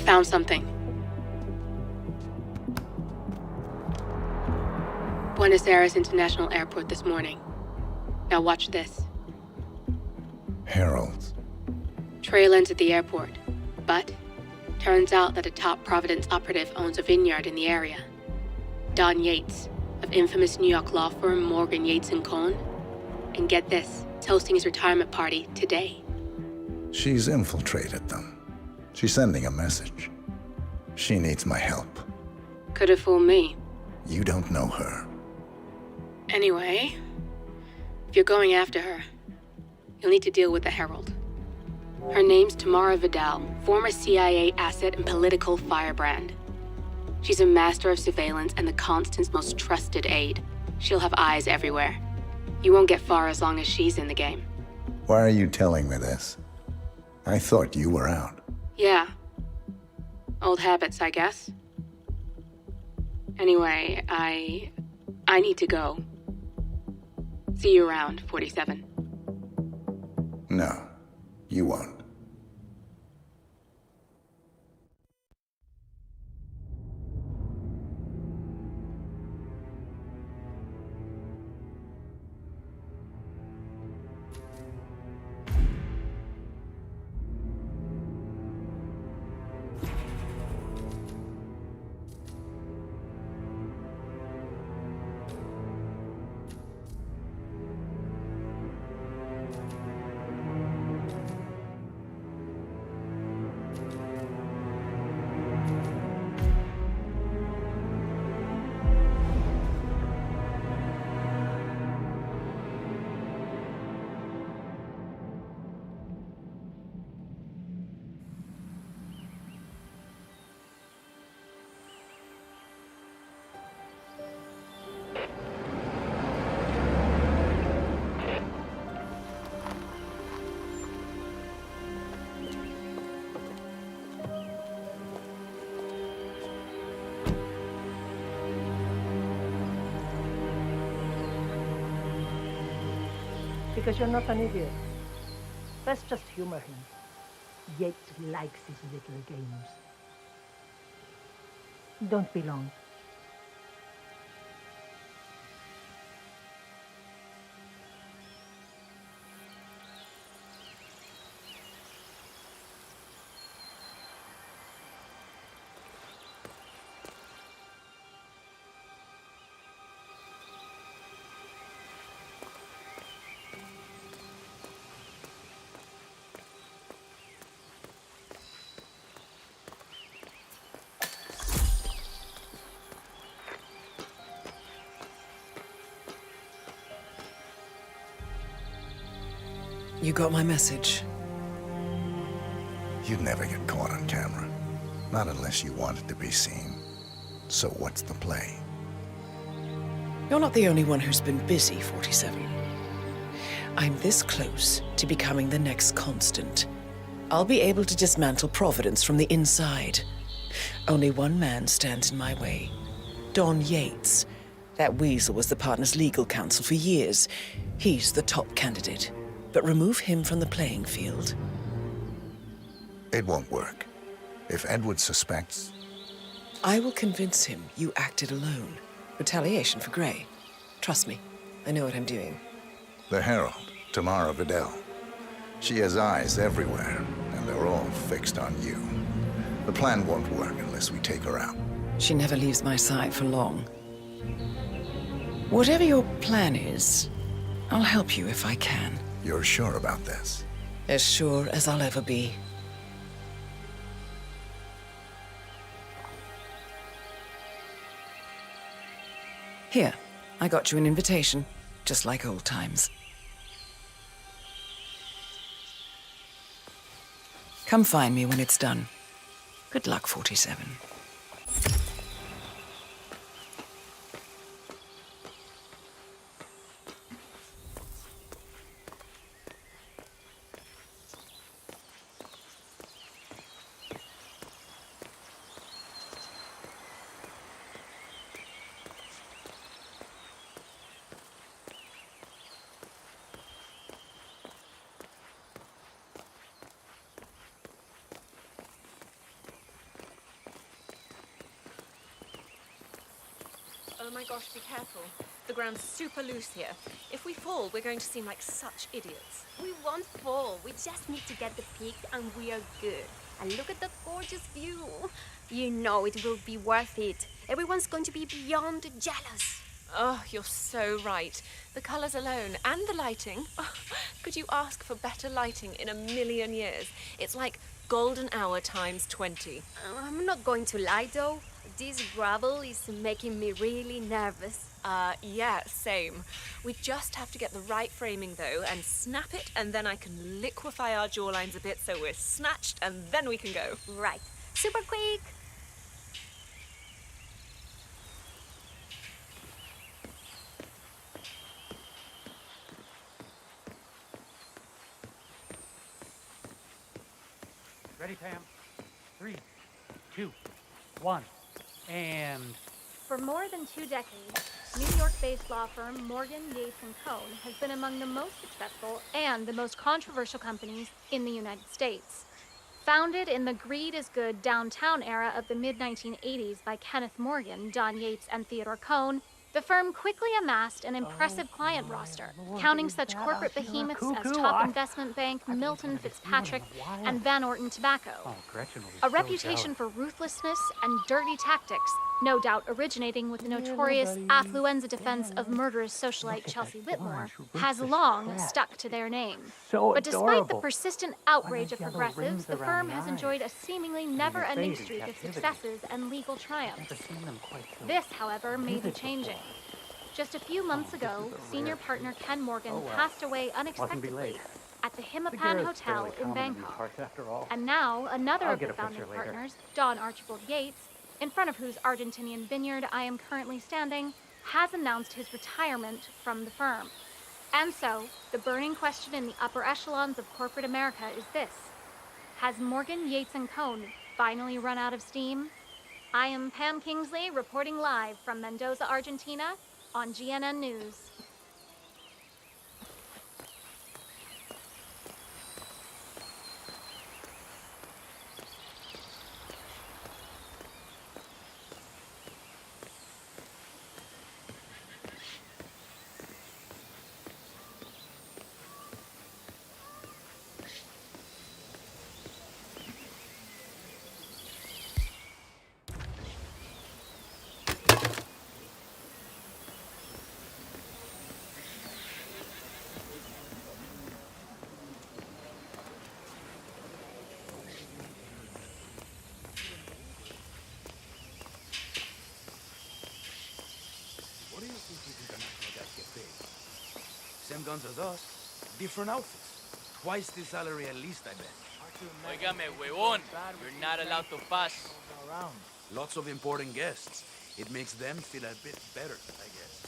found something. Buenos Aires International Airport this morning. Now watch this. Heralds. Trail ends at the airport, but turns out that a top Providence operative owns a vineyard in the area. Don Yates, of infamous New York law firm Morgan, Yates & Cohn. And get this, he's hosting his retirement party today. She's infiltrated them. She's sending a message. She needs my help. Could have fooled me. You don't know her. Anyway, if you're going after her, you'll need to deal with the Herald. Her name's Tamara Vidal, former CIA asset and political firebrand. She's a master of surveillance and the Constant's most trusted aide. She'll have eyes everywhere. You won't get far as long as she's in the game. Why are you telling me this? I thought you were out. Yeah. Old habits, I guess. Anyway, I need to go. See you around, 47. No, you won't. Because you're not an idiot. Let's just humor him. Yates likes his little games. Don't be long. You got my message. You'd never get caught on camera. Not unless you wanted to be seen. So what's the play? You're not the only one who's been busy, 47. I'm this close to becoming the next Constant. I'll be able to dismantle Providence from the inside. Only one man stands in my way. Don Yates. That weasel was the partner's legal counsel for years. He's the top candidate. But remove him from the playing field. It won't work. If Edward suspects... I will convince him you acted alone. Retaliation for Grey. Trust me, I know what I'm doing. The Herald, Tamara Vidal. She has eyes everywhere, and they're all fixed on you. The plan won't work unless we take her out. She never leaves my side for long. Whatever your plan is, I'll help you if I can. You're sure about this? As sure as I'll ever be. Here, I got you an invitation, just like old times. Come find me when it's done. Good luck, 47. Oh my gosh, be careful. The ground's super loose here. If we fall, we're going to seem like such idiots. We won't fall. We just need to get the peak and we are good. And look at that gorgeous view. You know it will be worth it. Everyone's going to be beyond jealous. Oh, you're so right. The colours alone and the lighting. Oh, could you ask for better lighting in a million years? It's like golden hour times 20. I'm not going to lie though. This gravel is making me really nervous. Yeah, same. We just have to get the right framing though and snap it, and then I can liquefy our jawlines a bit so we're snatched, and then we can go. Right. Super quick. Ready, Pam? 3, 2, 1, and... For more than 2 decades, New York-based law firm Morgan, Yates & Cohn has been among the most successful and the most controversial companies in the United States. Founded in the greed is good downtown era of the mid-1980s by Kenneth Morgan, Don Yates, and Theodore Cohn, the firm quickly amassed an impressive client roster, counting such corporate behemoths as top investment bank Milton Fitzpatrick and Van Orton Tobacco. A reputation for ruthlessness and dirty tactics, no doubt originating with the notorious affluenza defense of murderous socialite Chelsea Whitmore, has long stuck to their name. But despite the persistent outrage of progressives, the firm has enjoyed a seemingly never-ending streak of successes and legal triumphs. This, however, may be changing. Just a few months ago, senior partner Ken Morgan passed away unexpectedly at the Hitman Hotel in Bangkok. And now, another of the founding partners, Don Archibald Yates, in front of whose Argentinian vineyard I am currently standing, has announced his retirement from the firm. And so, the burning question in the upper echelons of corporate America is this: has Morgan, Yates & Cohn finally run out of steam? I am Pam Kingsley, reporting live from Mendoza, Argentina, on GNN News. Same guns as us, different outfits. Twice the salary at least, I bet. Óigame, huevón, you're not allowed to pass. Lots of important guests. It makes them feel a bit better, I guess.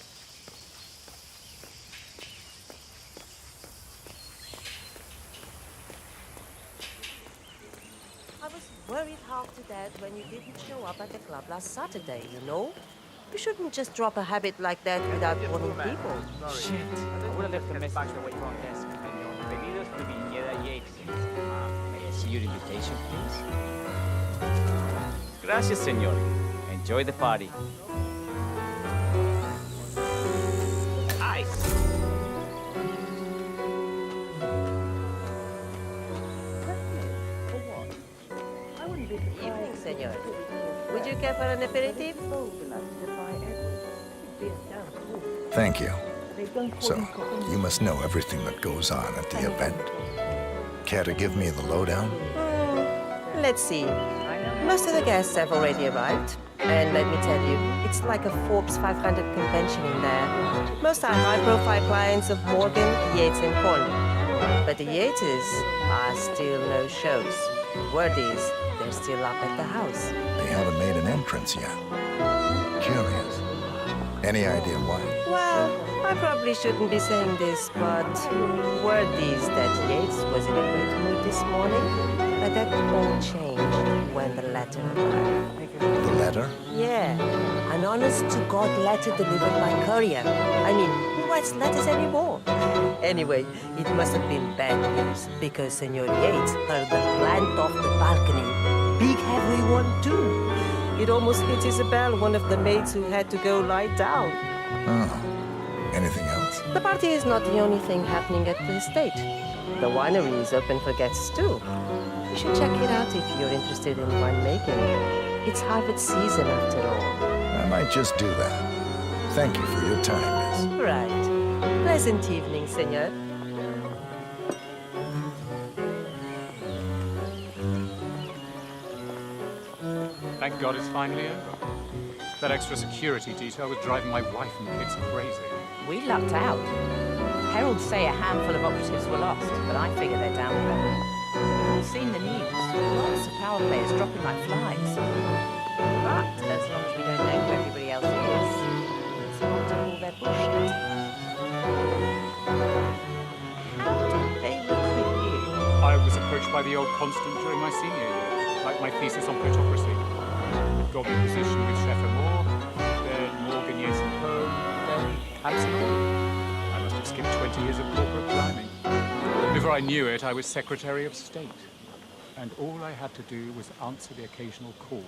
I was worried half to death when you didn't show up at the club last Saturday, you know? You shouldn't just drop a habit like that without warning people. Shit. I would have left a message at the front desk. Bienvenidos to Viñeda Yates. May I see your invitation, please? Gracias, señor. Enjoy the party. Ice! Evening, senor. Would you care for an aperitif? Thank you. So, you must know everything that goes on at the event. Care to give me the lowdown? Let's see. Most of the guests have already arrived. And let me tell you, it's like a Forbes 500 convention in there. Most are high-profile clients of Morgan, Yates & Cohn. But the Yates are still no shows. Word is, they're still up at the house. They haven't made an entrance yet. Curious. Any idea why? Well, I probably shouldn't be saying this, but word is that Yates was in a great mood this morning. But that all changed when the letter arrived. The letter? Yeah, an honest-to-God letter delivered by courier. I mean, who writes letters anymore? Anyway, it must have been bad news, because Senor Yates heard the plant off the balcony. Big heavy one, too. It almost hit Isabel, one of the maids who had to go lie down. Oh. Anything else? The party is not the only thing happening at the estate. The winery is open for guests too. You should check it out if you're interested in winemaking. It's harvest season after all. I might just do that. Thank you for your time, miss. Right. Pleasant evening, senor. Thank God it's finally over. That extra security detail was driving my wife and kids crazy. We lucked out. Heralds say a handful of operatives were lost, but I figure they're down the road. You've seen the news. Lots of power players dropping like flies. But as long as we don't know who everybody else is, it's hard to call their bullshit. How did they recruit you? I was approached by the old constant during my senior year, like my thesis on plutocracy. Got me a position with Chef Amour, then Morgan Yates and Poe, then Hanson. I must have skipped 20 years of corporate climbing. Before I knew it, I was Secretary of State. And all I had to do was answer the occasional call,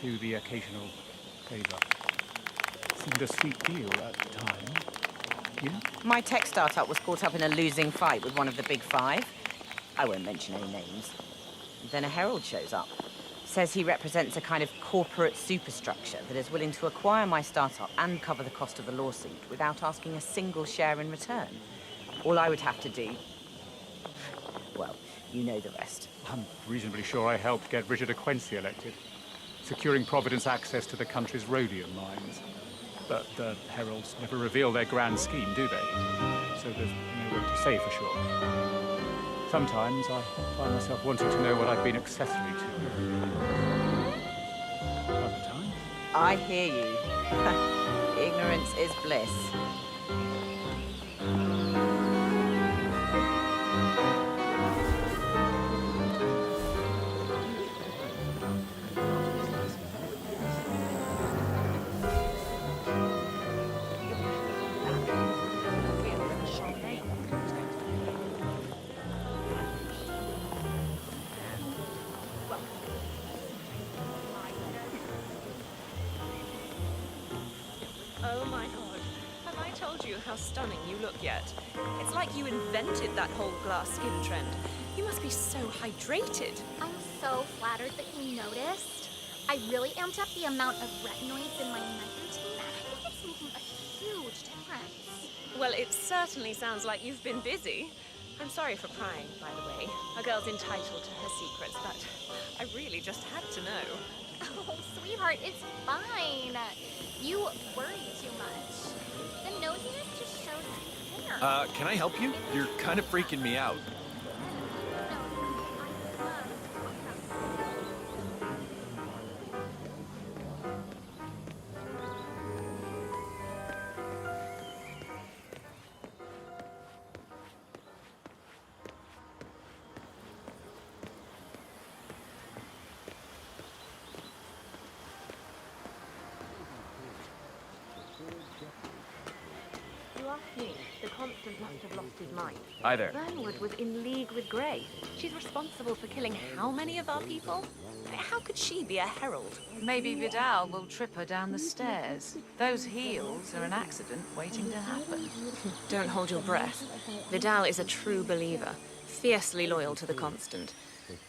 do the occasional favor. Seemed a sweet deal at the time. You? My tech startup was caught up in a losing fight with one of the big five. I won't mention any names. Then a herald shows up. Says he represents a kind of corporate superstructure that is willing to acquire my startup and cover the cost of the lawsuit without asking a single share in return. All I would have to do... well, you know the rest. I'm reasonably sure I helped get Richard de Quincy elected, securing Providence access to the country's rhodium mines. But the heralds never reveal their grand scheme, do they? So there's no way to say for sure. Sometimes I find myself wanting to know what I've been accessory to. Other times? I hear you. Ignorance is bliss. Oh my god. Have I told you how stunning you look yet? It's like you invented that whole glass skin trend. You must be so hydrated. I'm so flattered that you noticed. I really amped up the amount of retinoids in my night routine. I think it's making a huge difference. Well, it certainly sounds like you've been busy. I'm sorry for prying, by the way. A girl's entitled to her secrets, but I really just had to know. Oh, sweetheart, it's fine. You worry too much. The nosiness just shows you care. Can I help you? You're kind of freaking me out. You asked me. The Constant must have lost his mind. Hi there. Burnwood was in league with Grey. She's responsible for killing how many of our people? How could she be a herald? Maybe Vidal will trip her down the stairs. Those heels are an accident waiting to happen. Don't hold your breath. Vidal is a true believer, fiercely loyal to the Constant.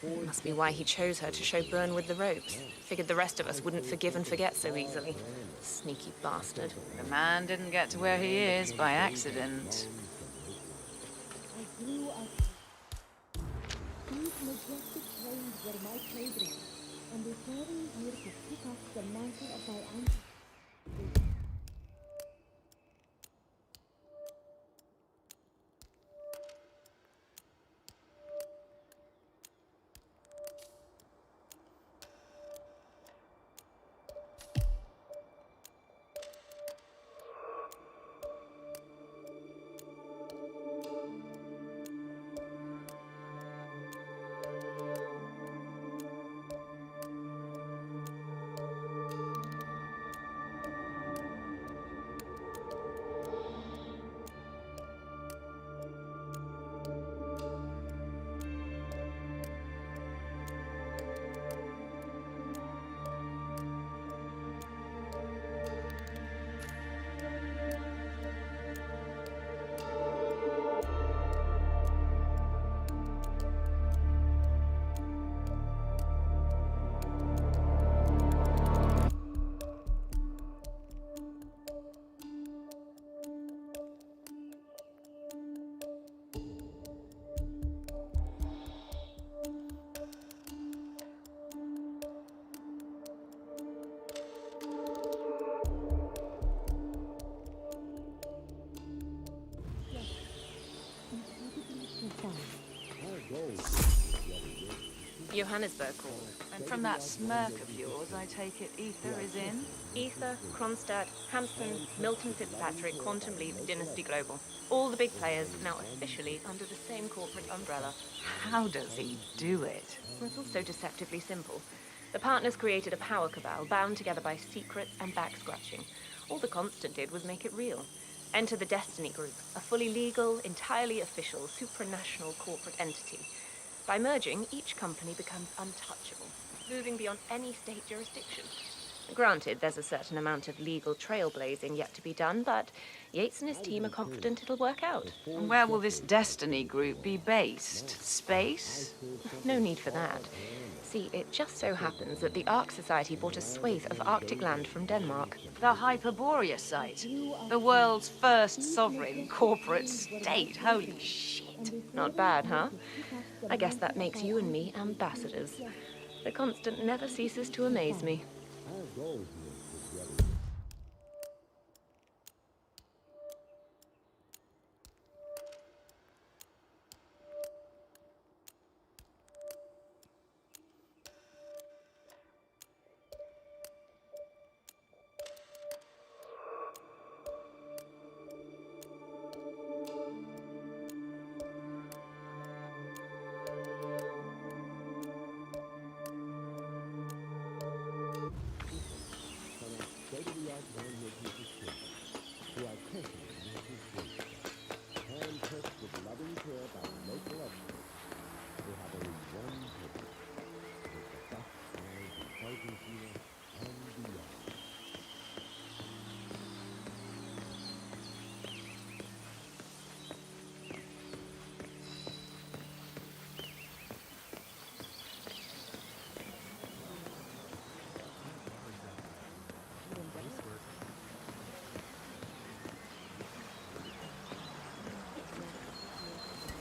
It must be why he chose her to show Burnwood the ropes. Figured the rest of us wouldn't forgive and forget so easily. Sneaky bastard. The man didn't get to where he is by accident. These majestic trains were my playground, and they carry here to pick up the mantle of my ancestors. Johannesburg call. And from that smirk of yours, I take it Ether is in? Ether, Kronstadt, Hampton, Milton Fitzpatrick, Quantum Leap, Dynasty Global. All the big players now officially under the same corporate umbrella. How does he do it? Well, it's all so deceptively simple. The partners created a power cabal bound together by secrets and back-scratching. All the Constant did was make it real. Enter the Destiny Group, a fully legal, entirely official, supranational corporate entity. By merging, each company becomes untouchable, moving beyond any state jurisdiction. Granted, there's a certain amount of legal trailblazing yet to be done, but Yates and his team are confident it'll work out. And where will this Destiny Group be based? Space? No need for that. See, it just so happens that the Ark Society bought a swathe of Arctic land from Denmark. The Hyperborea site. The world's first sovereign corporate state. Holy shit. Not bad, huh? I guess that makes you and me ambassadors. The Constant never ceases to amaze me.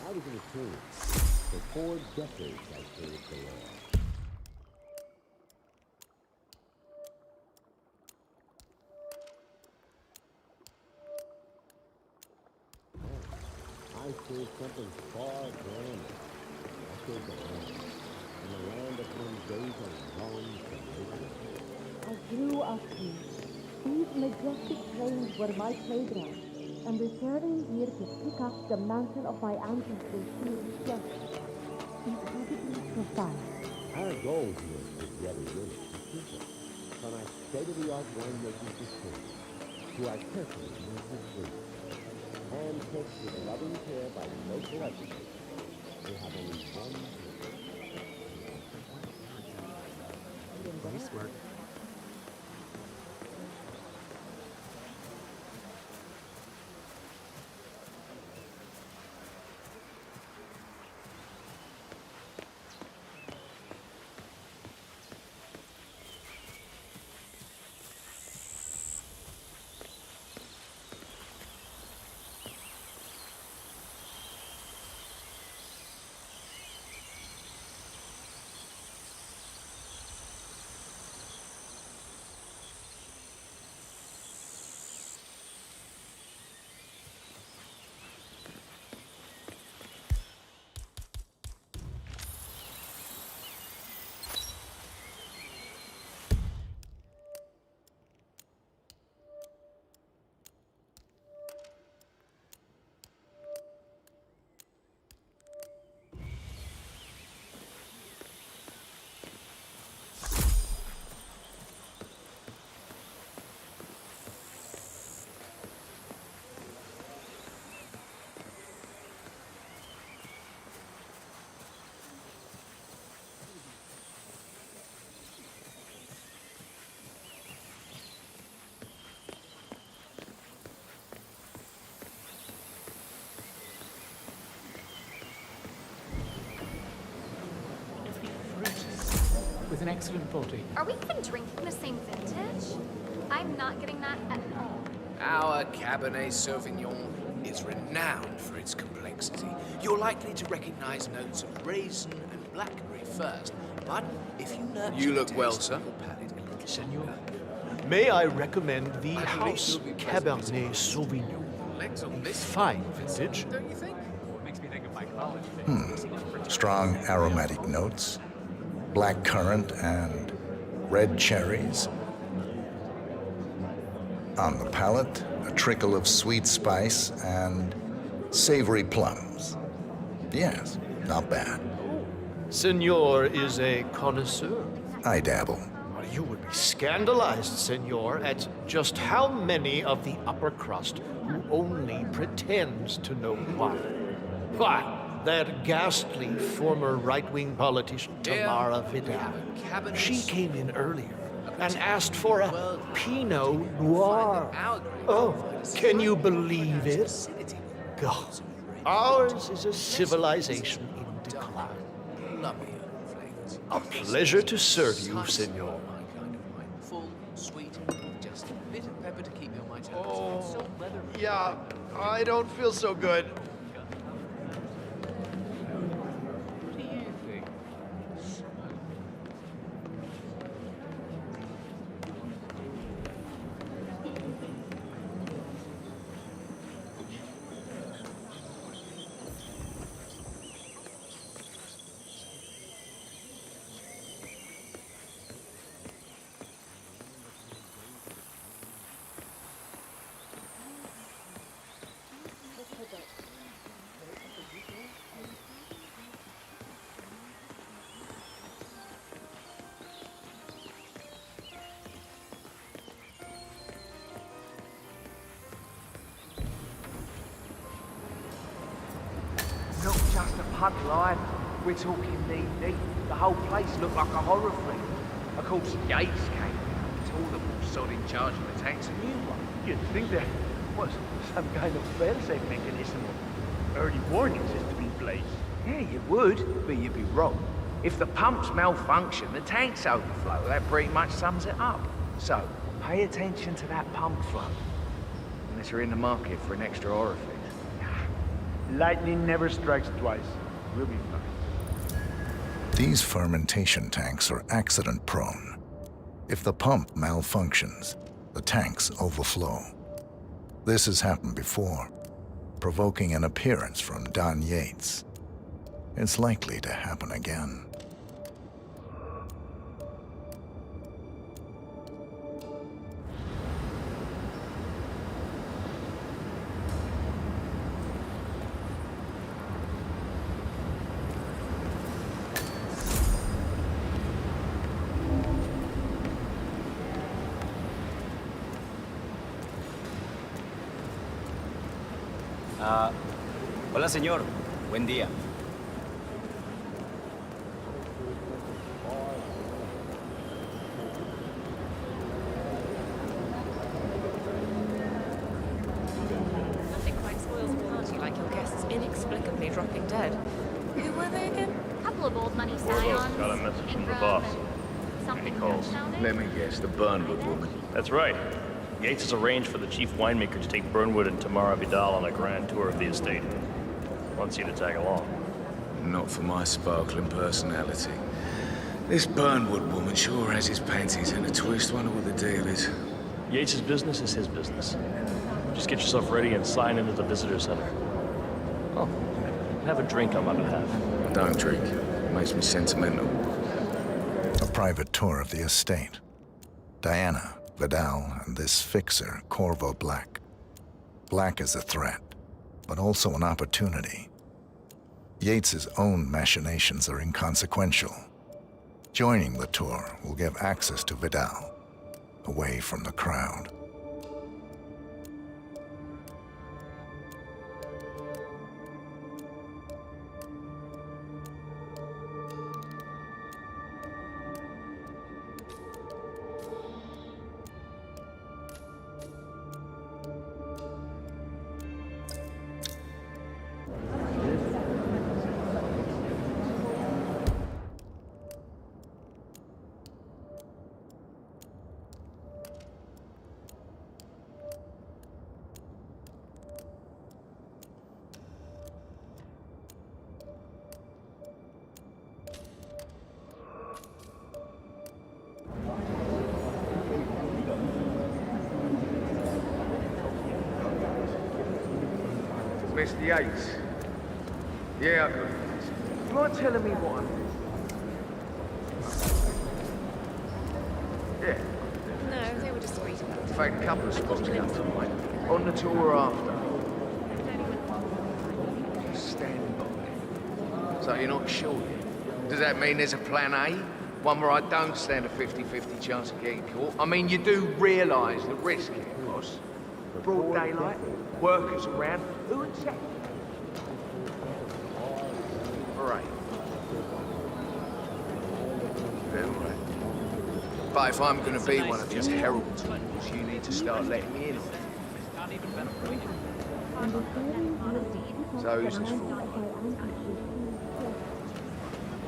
I was an attorney. For 4 decades I served the law. I served something far grander. I served the land. In the land of Mendoza long I grew up here. These majestic plains were my playground. And returning here to pick up the mantle of my ancestors feels just incredibly profound. Our goal here is to gather units from our state-of-the-art winemaking facility to our carefully nurtured fruits, handpicked with loving care by local educators. We have only one Nice work. With an excellent body. Are we even drinking the same vintage? I'm not getting that at all. Our Cabernet Sauvignon is renowned for its complexity. You're likely to recognize notes of raisin and blackberry first, but if you nurture You look the well, taste sir. of your palate a little Senor. longer, May I recommend the I believe House you'll be pleasantly Cabernet Sauvignon? legs on A this fine vintage. don't you think? Makes me think of my college days. Strong aromatic notes. black currant and red cherries. On the palate, a trickle of sweet spice and savory plums. Yes, not bad. Senor is a connoisseur. I dabble. You would be scandalized, senor, at just how many of the upper crust who only pretends to know wine. Why, that ghastly former right-wing politician, Tamara Vidal. She came in earlier and asked for a Pinot Noir. Oh, can you believe it? God, ours is a civilization in decline. A pleasure to serve you, senor. Full, sweet, just a bit of pepper to keep your mind. Oh, yeah, I don't feel so good. What do you think? Not just a pub line. We're talking knee-deep. The whole place looked like a horror film. Of course, Yates came. Told them all sod in charge of the tank's a new one. You'd think there was some kind of fail-safe mechanism or early warning system in place. Yeah, you would, but you'd be wrong. If the pumps malfunction, the tanks overflow. That pretty much sums it up. So, pay attention to that pump flow. Unless you're in the market for an extra orifice. Lightning never strikes twice. We'll be fine. These fermentation tanks are accident-prone. If the pump malfunctions, the tanks overflow. This has happened before, provoking an appearance from Don Yates. It's likely to happen again. Hola, señor. Buen día. Nothing quite spoils a party like your guests inexplicably dropping dead. Who were they again? Couple of old money Got a scions. message from the boss. Something calls. sounding. Let me guess, the Burnwood woman. That's right. Yates has arranged for the chief winemaker to take Burnwood and Tamara Vidal on a grand tour of the estate. Wants you to tag along. Not for my sparkling personality. This Burnwood woman sure has his panties in a twist. Wonder what the deal is. Yates' business is his business. Just get yourself ready and sign into the visitor center. Oh, have a drink on my behalf. I don't drink. Makes me sentimental. A private tour of the estate. Diana, Vidal, and this fixer, Corvo Black. Black is a threat, but also an opportunity. Yates's own machinations are inconsequential. Joining the tour will give access to Vidal, away from the crowd. Mr. Yates. Yeah, I got it. You mind telling me what I'm doing? In fact, a couple of spots come to mind. On the tour after. Stand by. So you're not sure yet? Does that mean there's a plan A? One where I don't stand a 50-50 chance of getting caught? I mean, you do realise the risk here, boss. Broad daylight, workers around, who would check? Right. Very right. But if I'm going to be one of these herald tools, you need to start letting me in on it. So who's this for?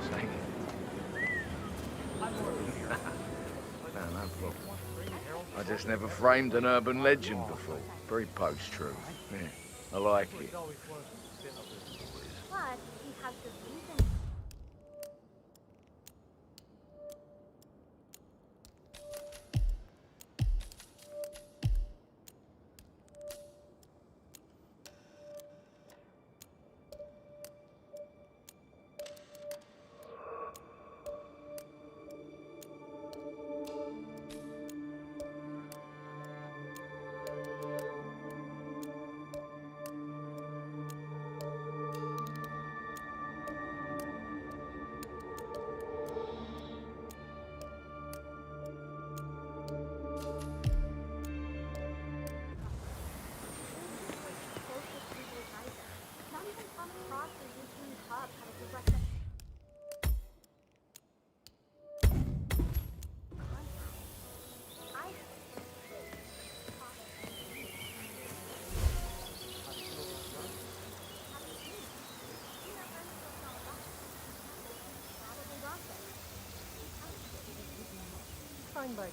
Say no problem. I just never framed an urban legend before. Very post-truth. Yeah, I like it. But he has the reason. Fine by me.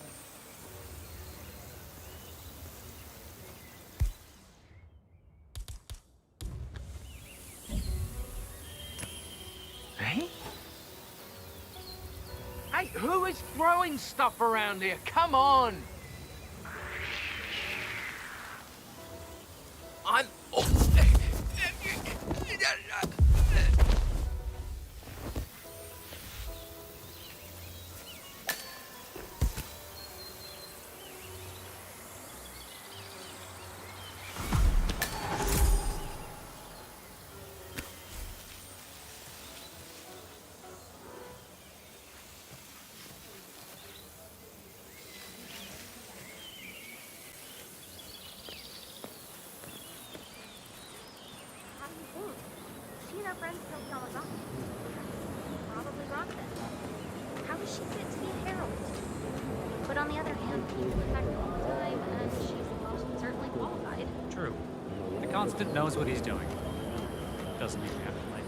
Hey? Hey, who is throwing stuff around here? Come on! I'm... Oh. How do you think? She and her friends killed Yamazaki. Probably Roxas. How does she fit to be a herald? But on the other hand, he's protected all the time, and she's most certainly qualified. True. The Constant knows what he's doing. Doesn't even have to like.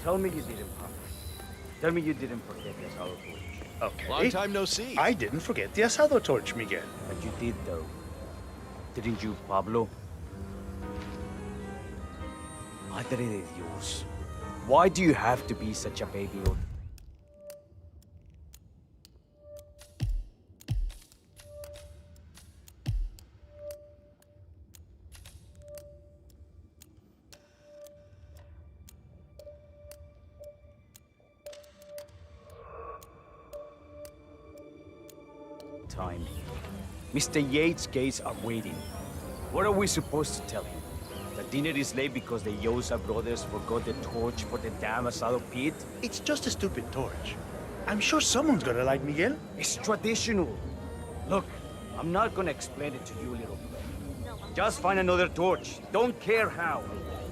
Tell me you didn't, Papa. Tell me you didn't forget the asado torch. Okay. Long time no see. I didn't forget the asado torch, Miguel. But you did, though. Didn't you, Pablo? Madre de Dios. Why do you have to be such a baby? Time. Mr. Yates' gates are waiting. What are we supposed to tell him? That dinner is late because the Yosa brothers forgot the torch for the damn asado pit? It's just a stupid torch. I'm sure someone's gonna light Miguel. It's traditional. Look, I'm not gonna explain it to you, little boy. Just find another torch. Don't care how.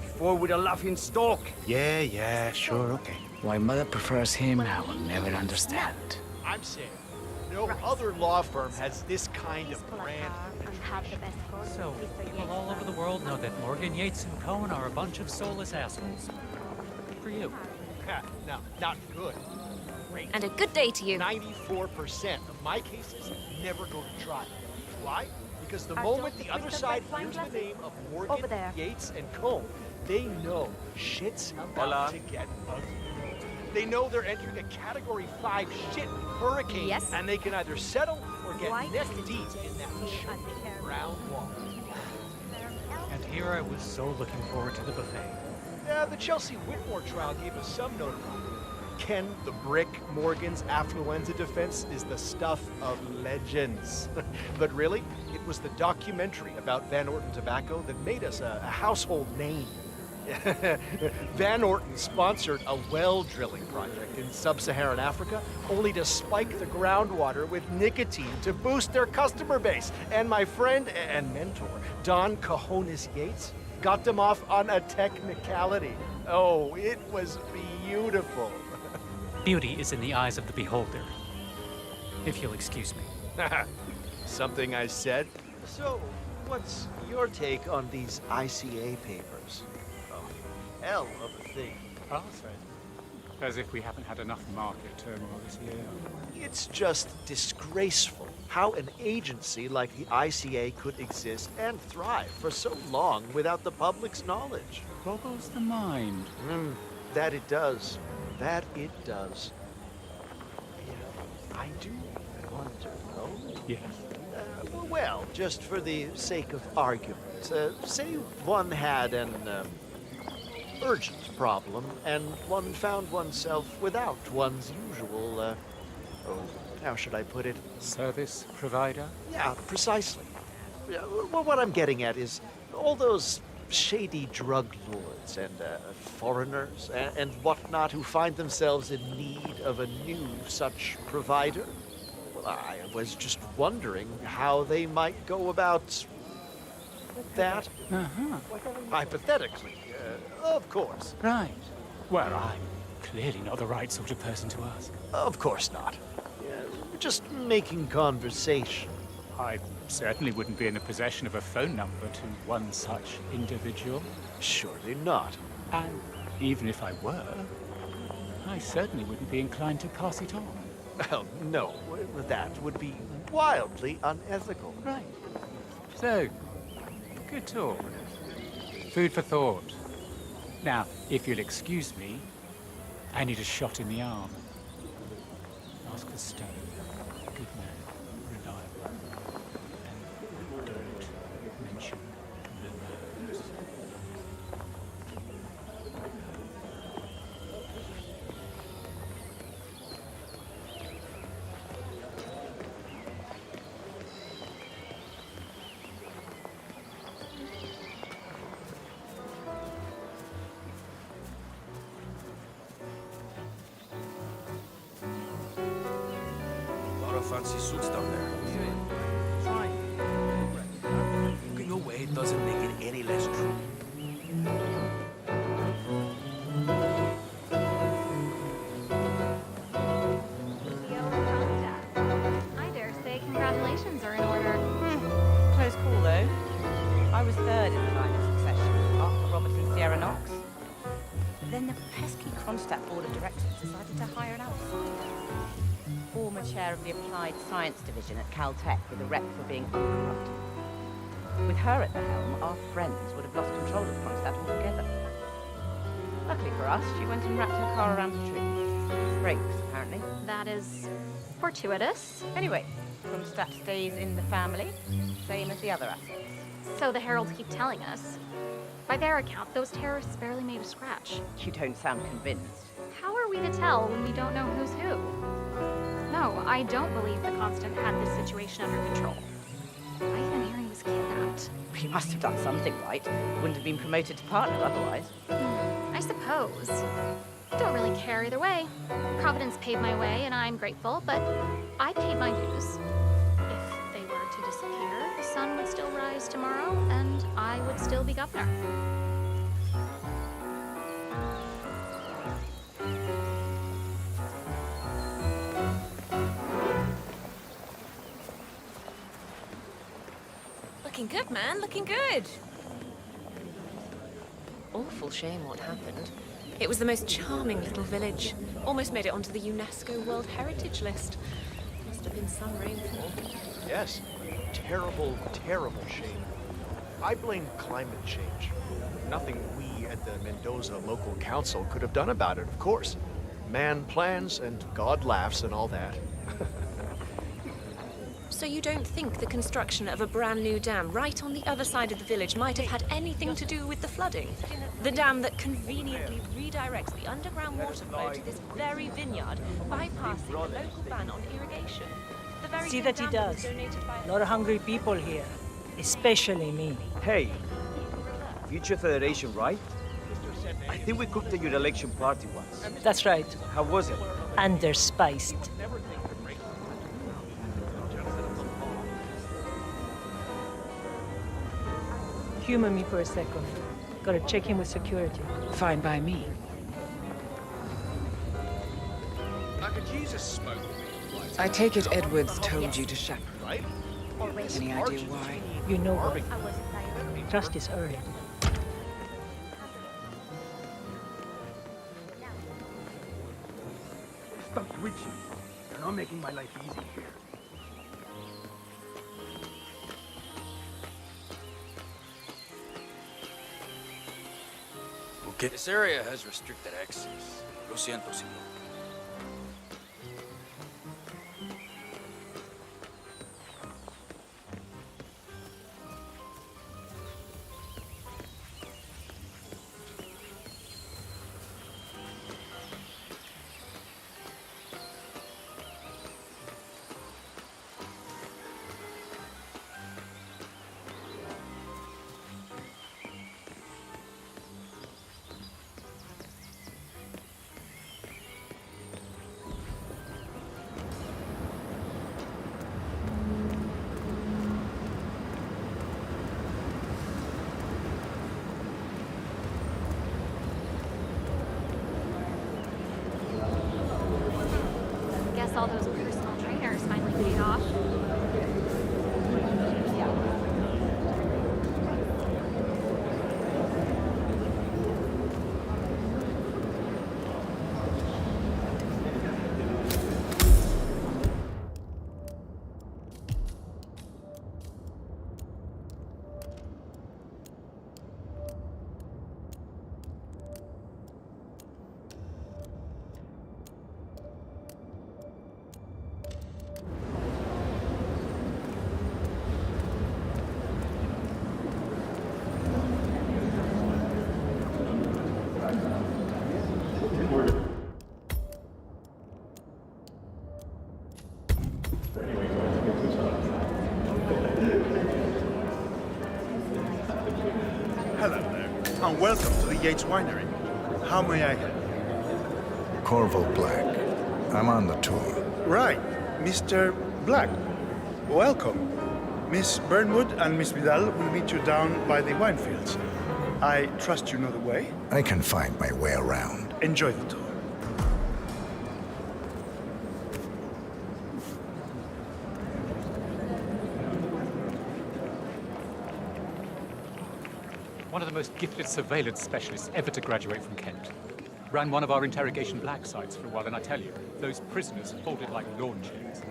Before with a laughing stock. Yeah, sure, okay. Why Mother prefers him, I will never understand. I'm saying, no other law firm has this kind of brand. So, people all over the world know that Morgan, Yates, and Cohen are a bunch of soulless assholes. Good for you. No, not good. Great. And a good day to you. 94% of my cases never go to trial. Why? Because the moment the other side hears the name of Morgan, Yates, and Cohen, they know shit's about to get ugly. They know they're entering a Category 5 shit hurricane, and they can either settle or get neck deep in that chunky brown water. And here I was so looking forward to the buffet. Yeah, the Chelsea Whitmore trial gave us some notoriety. Ken the Brick Morgan's affluenza defense is the stuff of legends. But really, it was the documentary about Van Orton tobacco that made us a household name. Van Orton sponsored a well drilling project in sub-Saharan Africa, only to spike the groundwater with nicotine to boost their customer base. And my friend and mentor, Don Cojones Yates, got them off on a technicality. Oh, it was beautiful. Beauty is in the eyes of the beholder. If you'll excuse me. Something I said. So, what's your take on these ICA papers? Oh, hell of a thing. I'll say. As if we haven't had enough market turmoil this year. It's just disgraceful how an agency like the ICA could exist and thrive for so long without the public's knowledge. Boggles the mind. That it does. That it does. I do wonder, though. Yes. Well, just for the sake of argument, say one had an urgent problem and one found oneself without one's usual, how should I put it? Service provider? Yeah, precisely. Well, what I'm getting at is all those shady drug lords and foreigners and whatnot who find themselves in need of a new such provider. Well, I was just wondering how they might go about that. Hypothetically, of course. Right. Well, I'm clearly not the right sort of person to ask. Of course not. Just making conversation. I certainly wouldn't be in the possession of a phone number to one such individual. Surely not. And even if I were, I certainly wouldn't be inclined to pass it on. Well, no, that would be wildly unethical. Right. So, good talk. Food for thought. Now, if you'll excuse me, I need a shot in the arm. Ask for Stone. Good man. Reliable. And don't mention the nerves. Fancy suits down there. Fine. Looking away doesn't make it any less true. I dare say congratulations are in order. Close call, though. I was third in the line of succession, after Robert and Sierra Knox. But then the pesky Kronstadt board of directors decided to hire an outsider. Former chair of the Applied Science Division at Caltech with a rep for being uncorrupt. With her at the helm, our friends would have lost control of Kronstadt altogether. Luckily for us, she went and wrapped her car around a tree. Brakes, apparently. That is fortuitous. Anyway, Kronstadt stays in the family, same as the other assets. So the heralds keep telling us. By their account, those terrorists barely made a scratch. You don't sound convinced. How are we to tell when we don't know who's who? No, I don't believe the Constant had this situation under control. I even hear he was kidnapped. He must have done something right. Wouldn't have been promoted to partner otherwise. I suppose. Don't really care either way. Providence paved my way, and I'm grateful, but I paid my dues. If rise tomorrow, and I would still be governor. Looking good, man. Looking good. Awful shame what happened. It was the most charming little village. Almost made it onto the UNESCO World Heritage List. Must have been some rainfall. Yes, terrible, terrible shame. I blame climate change. Nothing we at the Mendoza local council could have done about it, of course. Man plans and God laughs and all that. So you don't think the construction of a brand new dam right on the other side of the village might have had anything to do with the flooding? The dam that conveniently redirects the underground water flow to this very vineyard, bypassing the local ban on irrigation. The very See same that he dam that was does. donated by A lot of hungry people here, especially me. Hey, Future Federation, right? I think we cooked at your election party once. That's right. How was it? Underspiced. Humor me for a second. Gotta check in with security. Fine by me. I could use a smoke. I take it Edwards told you to chaperone. Right? Any idea why? You know her. Trust is earned. Stop twitching. You're not making my life easy here. Okay. This area has restricted access. Lo siento, señor. Guess all those personal trainers finally paid off. Hello there, and welcome to the Yates Winery. How may I help? Corvo Black. I'm on the tour. Right, Mr. Black. Welcome. Miss Burnwood and Miss Vidal will meet you down by the wine fields. I trust you know the way. I can find my way around. Enjoy the tour. One of the most gifted surveillance specialists ever to graduate from Kent. Ran one of our interrogation black sites for a while, and I tell you, those prisoners folded like lawn chairs.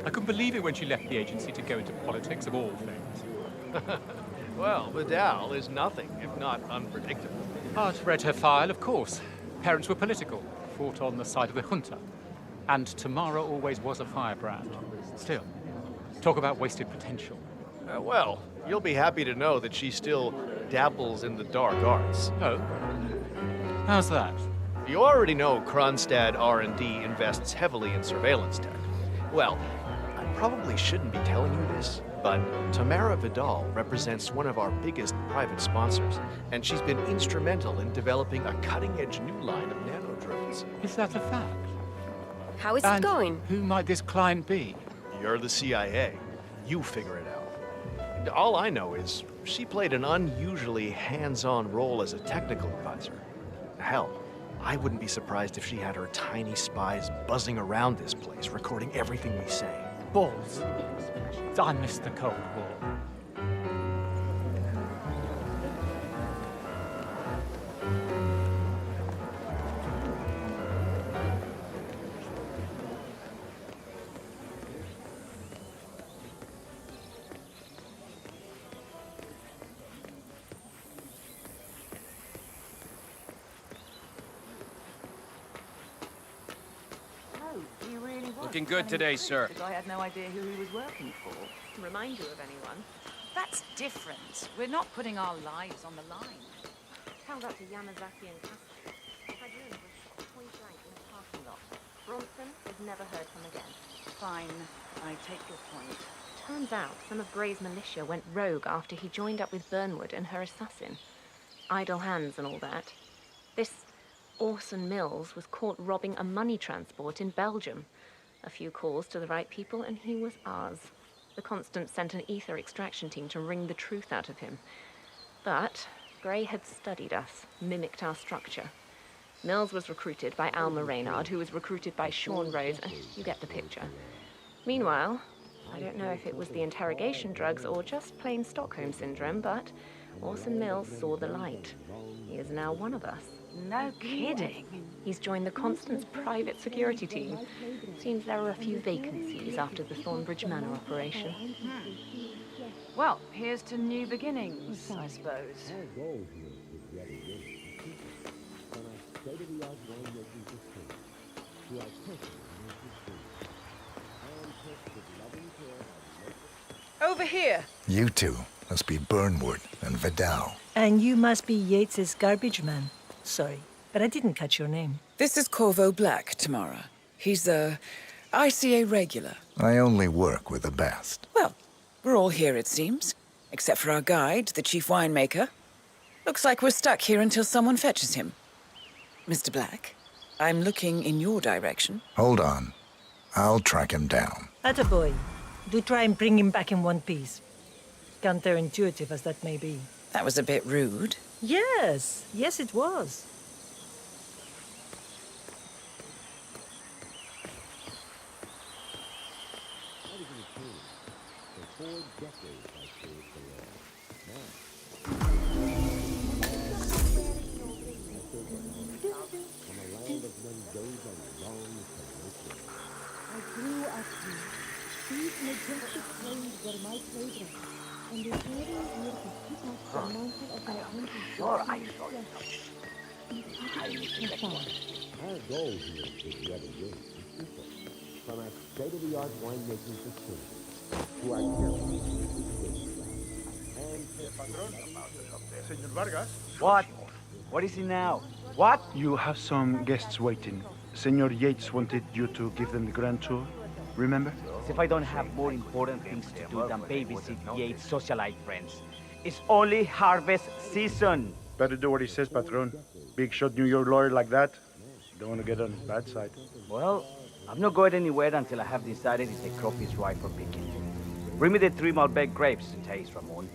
I couldn't believe it when she left the agency to go into politics, of all things. Well, Vidal is nothing if not unpredictable. I'd read her file, of course. Parents were political, fought on the side of the junta. And Tamara always was a firebrand. Still, talk about wasted potential. Well, you'll be happy to know that she still dabbles in the dark arts. Oh? How's that? You already know Kronstadt R&D invests heavily in surveillance tech. Well, I probably shouldn't be telling you this, but Tamara Vidal represents one of our biggest private sponsors, and she's been instrumental in developing a cutting-edge new line of nanodrones. Is that a fact? How is And it going? who might this client be? You're the CIA. You figure it out. All I know is she played an unusually hands-on role as a technical advisor. Hell, I wouldn't be surprised if she had her tiny spies buzzing around this place, recording everything we say. Balls. I missed the Cold War. He really was. Looking good today, sir. Because I had no idea who he was working for. To remind you of anyone. That's different. We're not putting our lives on the line. Tell that to Yamazaki and Catherine. Fadroon was shot point blank in a parking lot. Bronson was never heard from again. Fine. I take your point. Turns out some of Gray's militia went rogue after he joined up with Burnwood and her assassin. Idle hands and all that. This Orson Mills was caught robbing a money transport in Belgium. A few calls to the right people and he was ours. The Constant sent an ether extraction team to wring the truth out of him. But Gray had studied us, mimicked our structure. Mills was recruited by Alma Reynard, who was recruited by Sean Rose, and you get the picture. Meanwhile, I don't know if it was the interrogation drugs or just plain Stockholm Syndrome, but Orson Mills saw the light. He is now one of us. No kidding. He's joined the Constance private security team. Seems there are a few vacancies after the Thornbridge Manor operation. Well, here's to new beginnings, I suppose. Over here. You two must be Burnwood and Vidal. And you must be Yates's garbage man. Sorry, but I didn't catch your name. This is Corvo Black, Tamara. He's the ICA regular. I only work with the best. Well, we're all here, it seems. Except for our guide, the chief winemaker. Looks like we're stuck here until someone fetches him. Mr. Black, I'm looking in your direction. Hold on. I'll track him down. Attaboy. Do try and bring him back in one piece. Counterintuitive as that may be. That was a bit rude. Yes, yes it was. I grew up here. These majestic plains were my playground, and the very year to keep us the mountain of my own. Sure, I saw you. Our goal here is revolution, from our state-of-the-art winemaking facility to our carefully Senor Vargas? What? What is it now? What? You have some guests waiting. Senor Yates wanted you to give them the grand tour, remember? As if I don't have more important things to do than babysit Yates' socialite friends. It's only harvest season. Better do what he says, Patron. Big shot New York lawyer like that. Don't want to get on his bad side. Well, I'm not going anywhere until I have decided if the crop is ripe for picking. Bring me the 3 Malbec grapes to taste, Ramon.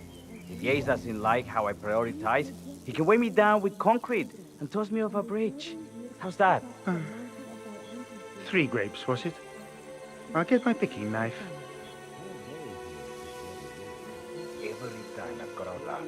If Yates doesn't like how I prioritize, he can weigh me down with concrete and toss me off a bridge. How's that? 3 grapes, was it? I'll get my picking knife. Every time I've got a laugh.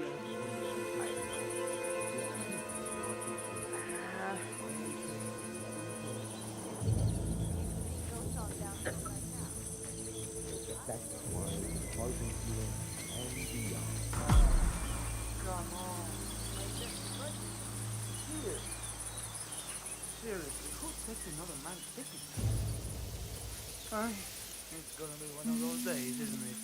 Seriously, who takes another man's picking? It's gonna be one of those days, isn't it?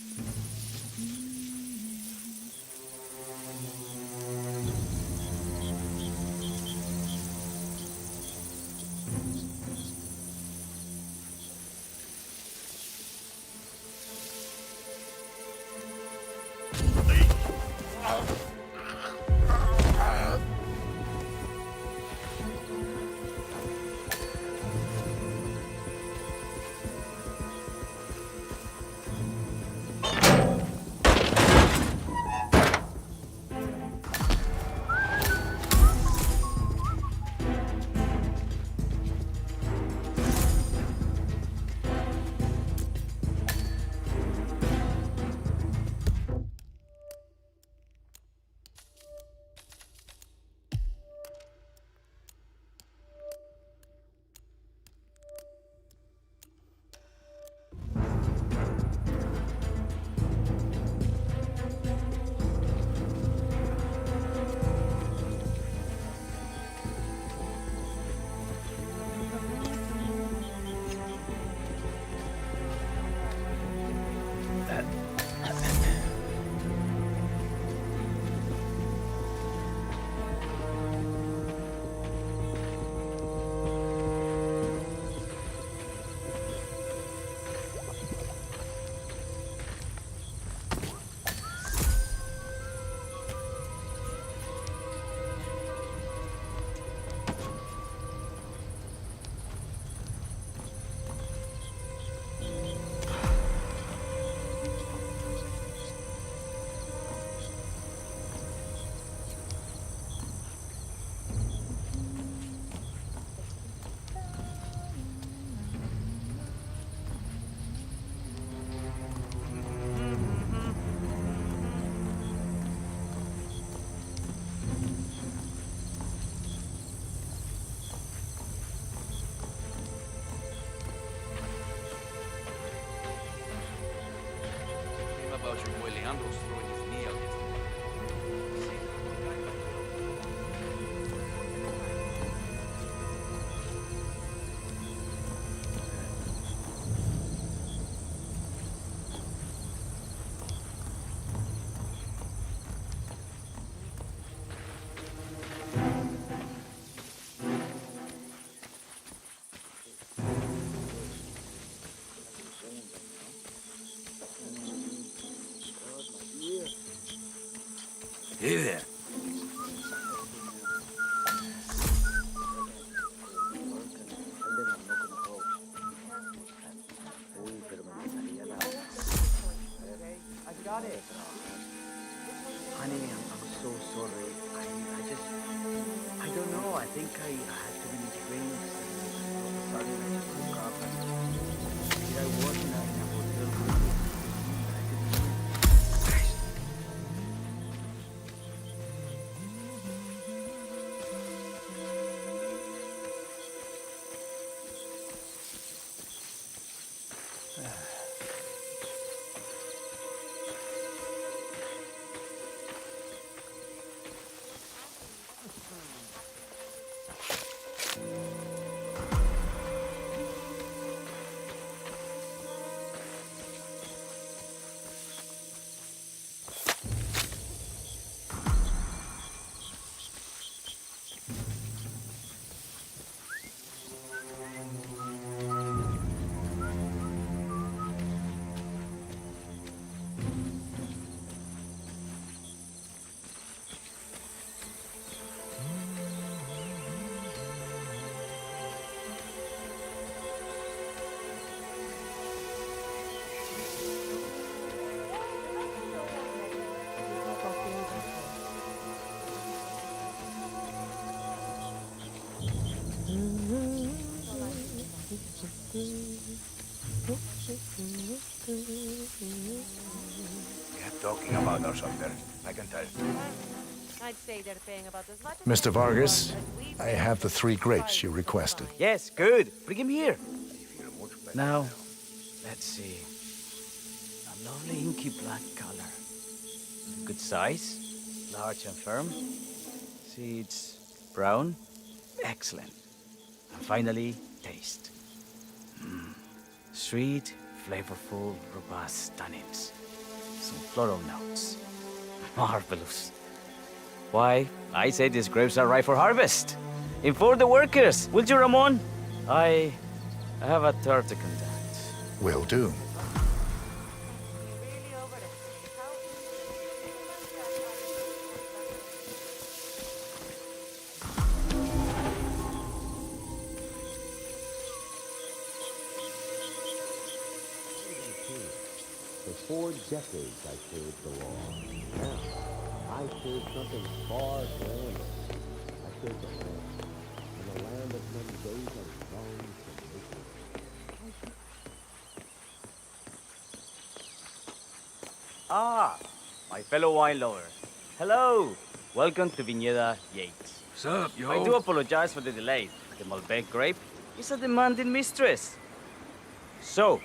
uncle's throwing his knee out. Hey there. I got it. Honey, I'm so sorry. I don't know. I think I had too many drinks. Suddenly I just woke up and here I was in a hotel room. They're talking about us up there. I can tell. I'd say they're paying about as much Mr. Vargas, I have the 3 grapes you requested. Yes, good. Bring him here. Now, let's see. A lovely inky black color. Good size, large and firm. Seeds brown. Excellent. And finally, taste. Sweet, flavorful, robust tannins. Some floral notes. Marvelous. Why, I say these grapes are ripe for harvest. Inform the workers, will you, Ramon? I have a turf to conduct. Will do. For 4 decades I served the law. Now, I serve something far grander. I serve the land. In a land of Mendoza wrongs and misery. Ah, my fellow wine lover. Hello. Welcome to Viñeda Yates. What's up, yo? I do apologize for the delay. The Malbec grape is a demanding mistress. So,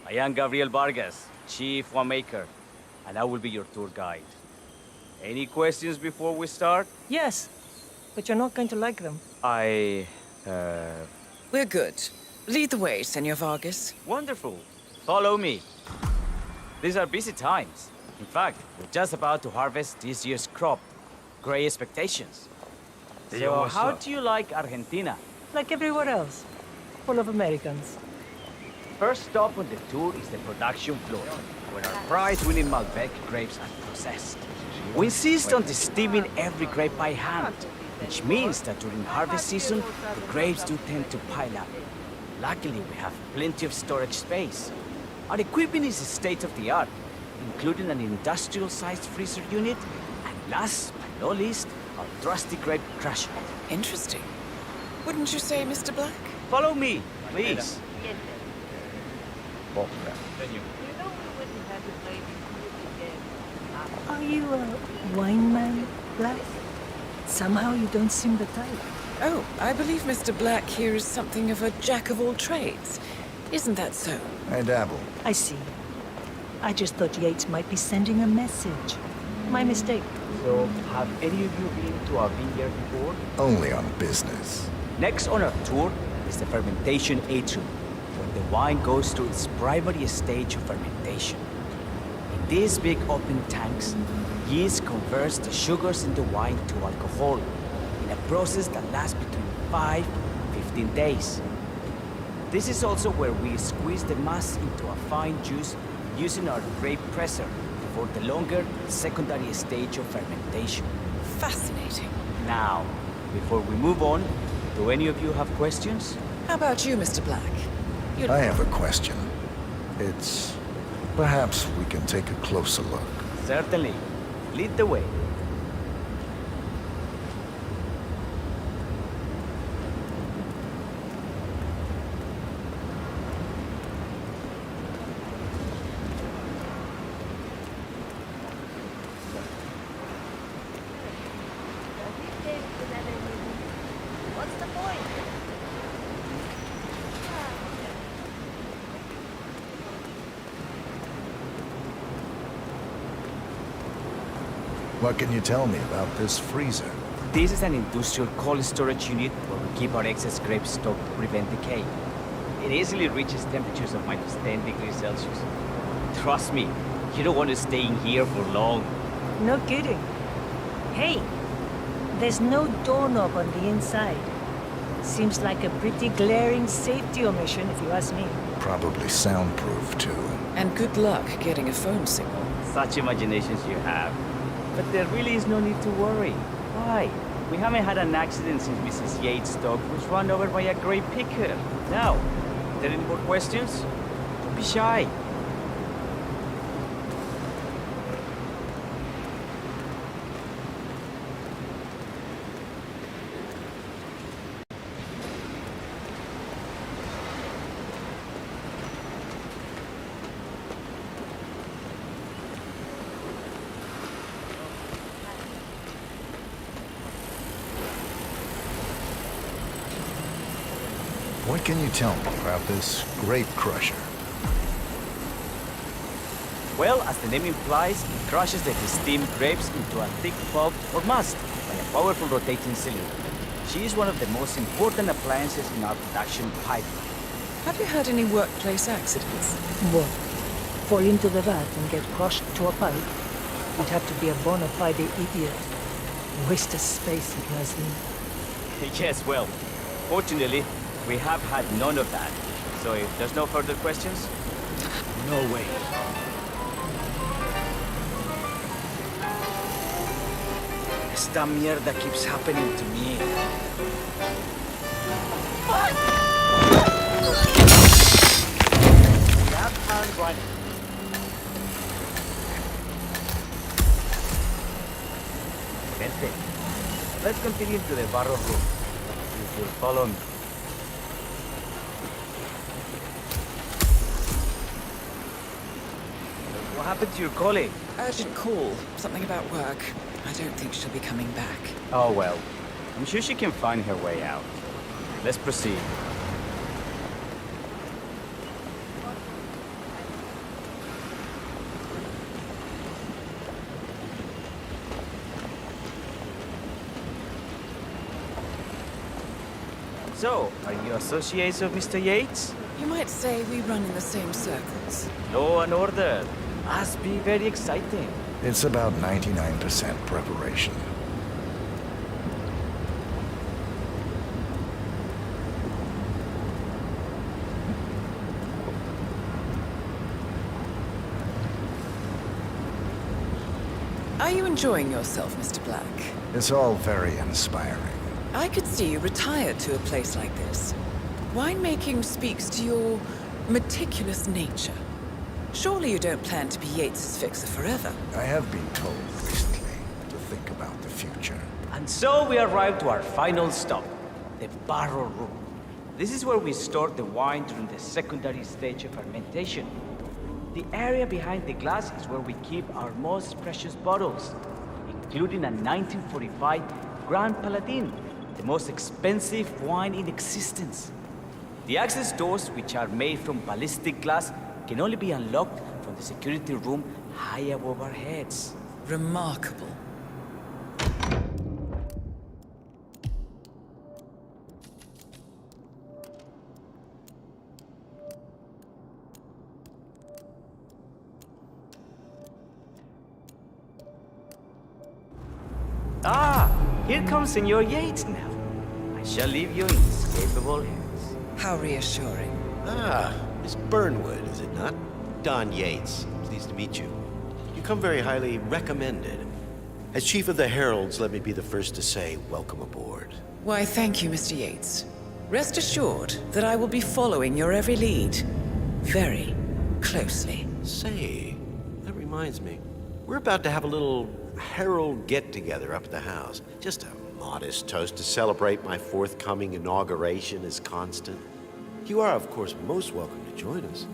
I am Gabriel Vargas, Chief Winemaker, and I will be your tour guide. Any questions before we start? Yes, but you're not going to like them. We're good. Lead the way, Senor Vargas. Wonderful. Follow me. These are busy times. In fact, we're just about to harvest this year's crop. Great expectations. So, how do you like Argentina? Like everywhere else. Full of Americans. First stop on the tour is the production floor, where our prize-winning Malbec grapes are processed. We insist on steaming every grape by hand, which means that during harvest season, the grapes do tend to pile up. Luckily, we have plenty of storage space. Our equipment is state-of-the-art, including an industrial-sized freezer unit, and last but not least, our trusty grape crusher. Interesting. Wouldn't you say, Mr. Black? Follow me, please. Are you a wine man, Black? Somehow you don't seem the type. Oh, I believe Mr. Black here is something of a jack of all trades. Isn't that so? I dabble. I see. I just thought Yates might be sending a message. My mistake. So, have any of you been to our vineyard before? Only on business. Next on our tour is the fermentation atrium, where the wine goes through its primary stage of fermentation. In these big open tanks, yeast converts the sugars in the wine to alcohol, in a process that lasts between 5 and 15 days. This is also where we squeeze the mass into a fine juice using our grape presser for the longer secondary stage of fermentation. Fascinating. Now, before we move on, do any of you have questions? How about you, Mr. Black? I have a question. It's... perhaps we can take a closer look. Certainly. Lead the way. What's the point? What can you tell me about this freezer? This is an industrial cold storage unit where we keep our excess grape stock to prevent decay. It easily reaches temperatures of -10 degrees Celsius. Trust me, you don't want to stay in here for long. No kidding. Hey, there's no doorknob on the inside. Seems like a pretty glaring safety omission, if you ask me. Probably soundproof, too. And good luck getting a phone signal. Such imaginations you have. But there really is no need to worry. Why? We haven't had an accident since Mrs. Yates' dog was run over by a grape picker. Now, are there any more questions? Don't be shy. What can you tell me about this grape crusher? Well, as the name implies, it crushes the steamed grapes into a thick pulp or must by a powerful rotating cylinder. She is one of the most important appliances in our production pipeline. Have you had any workplace accidents? What? Fall into the vat and get crushed to a pipe? You'd have to be a bona fide idiot. Waste of space, if you ask me. Yes, well, fortunately, we have had none of that. So if there's no further questions? No way. Esta mierda keeps happening to me. Grab and run. Vente. Let's continue to the barrel room. If you'll follow me. What happened to your colleague? Urgent call. Something about work. I don't think she'll be coming back. Oh well. I'm sure she can find her way out. Let's proceed. So, are you associates of Mr. Yates? You might say we run in the same circles. Law and order. Must be very exciting. It's about 99% preparation. Are you enjoying yourself, Mr. Black? It's all very inspiring. I could see you retired to a place like this. Winemaking speaks to your meticulous nature. Surely you don't plan to be Yates's fixer forever. I have been told recently to think about the future. And so we arrive to our final stop, the barrel room. This is where we store the wine during the secondary stage of fermentation. The area behind the glass is where we keep our most precious bottles, including a 1945 Grand Paladin, the most expensive wine in existence. The access doors, which are made from ballistic glass, can only be unlocked from the security room high above our heads. Remarkable. Ah, here comes Senor Yates now. I shall leave you in his capable hands. How reassuring. Ah, Miss Burnwood, is it not? Don Yates, pleased to meet you. You come very highly recommended. As Chief of the Heralds, let me be the first to say welcome aboard. Why, thank you, Mr. Yates. Rest assured that I will be following your every lead. Very closely. Say, that reminds me. We're about to have a little Herald get-together up at the house. Just a modest toast to celebrate my forthcoming inauguration as Constant. You are, of course, most welcome to join us.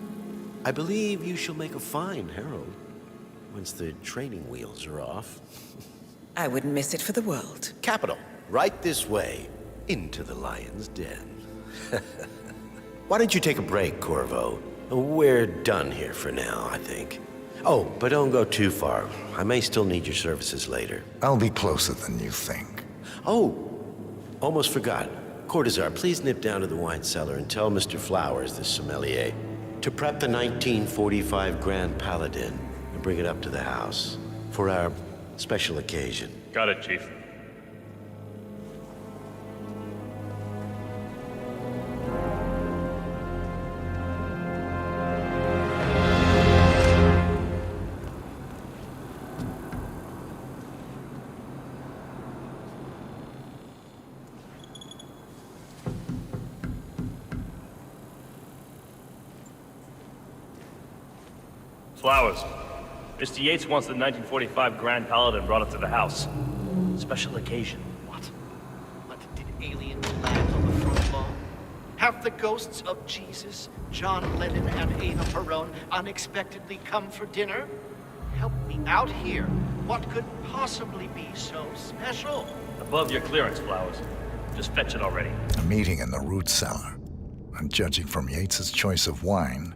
I believe you shall make a fine Herald, once the training wheels are off. I wouldn't miss it for the world. Capital. Right this way, into the lion's den. Why don't you take a break, Corvo? We're done here for now, I think. Oh, but don't go too far. I may still need your services later. I'll be closer than you think. Oh, almost forgot. Cortazar, please nip down to the wine cellar and tell Mr. Flowers, the sommelier, to prep the 1945 Grand Paladin and bring it up to the house for our special occasion. Got it, Chief. Flowers. Mr. Yates wants the 1945 Grand Paladin brought up to the house. Special occasion. What did aliens land on the front lawn? Have the ghosts of Jesus, John Lennon, and Eva Perón unexpectedly come for dinner? Help me out here. What could possibly be so special? Above your clearance, Flowers. Just fetch it already. A meeting in the root cellar. And judging from Yates's choice of wine,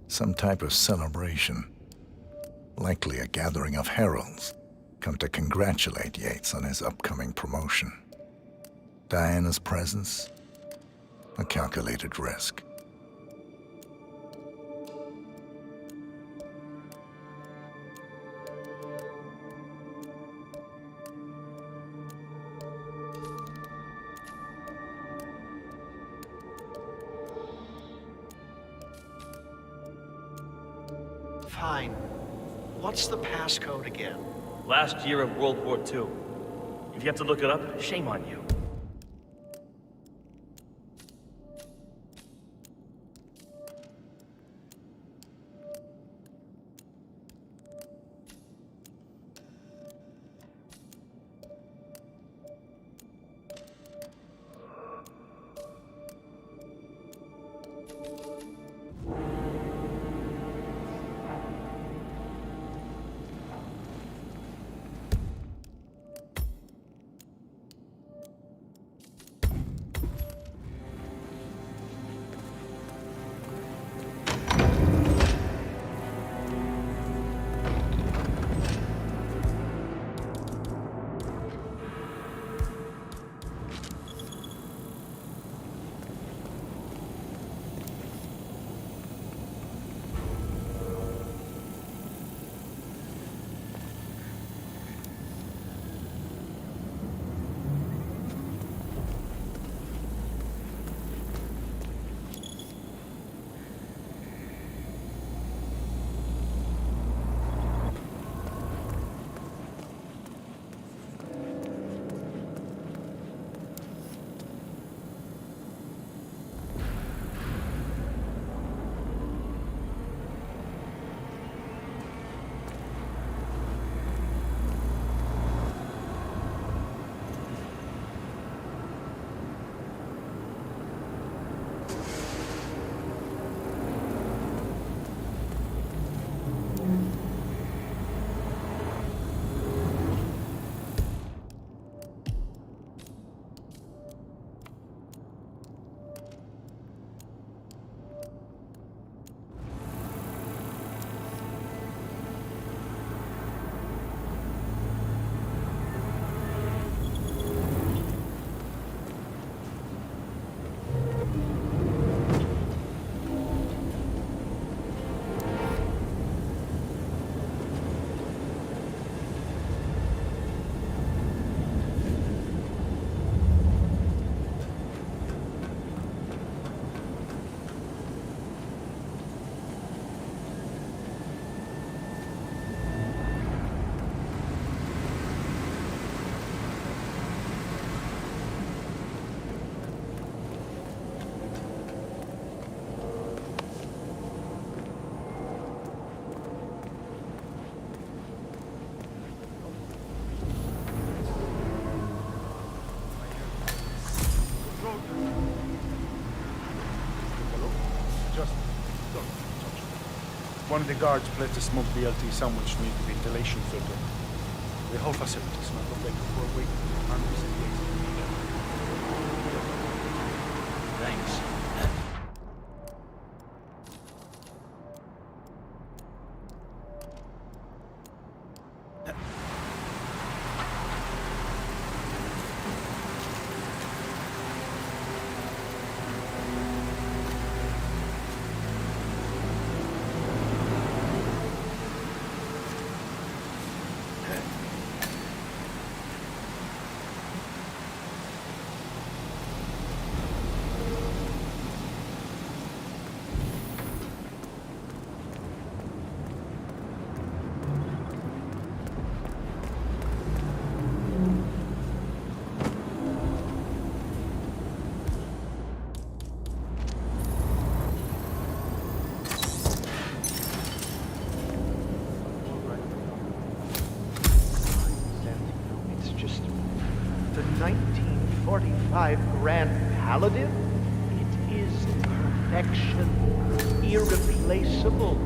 some type of celebration. Likely a gathering of heralds, come to congratulate Yates on his upcoming promotion. Diana's presence, a calculated risk. Fine. What's the passcode again? Last year of World War II. If you have to look it up, shame on you. One of the guards placed a smoked BLT sandwich near the ventilation filter. The whole facility smelled of bacon for a week. And Mrs. Yates didn't eat it. Thanks. It's just the 1945 Grand Paladin. It is perfection, irreplaceable.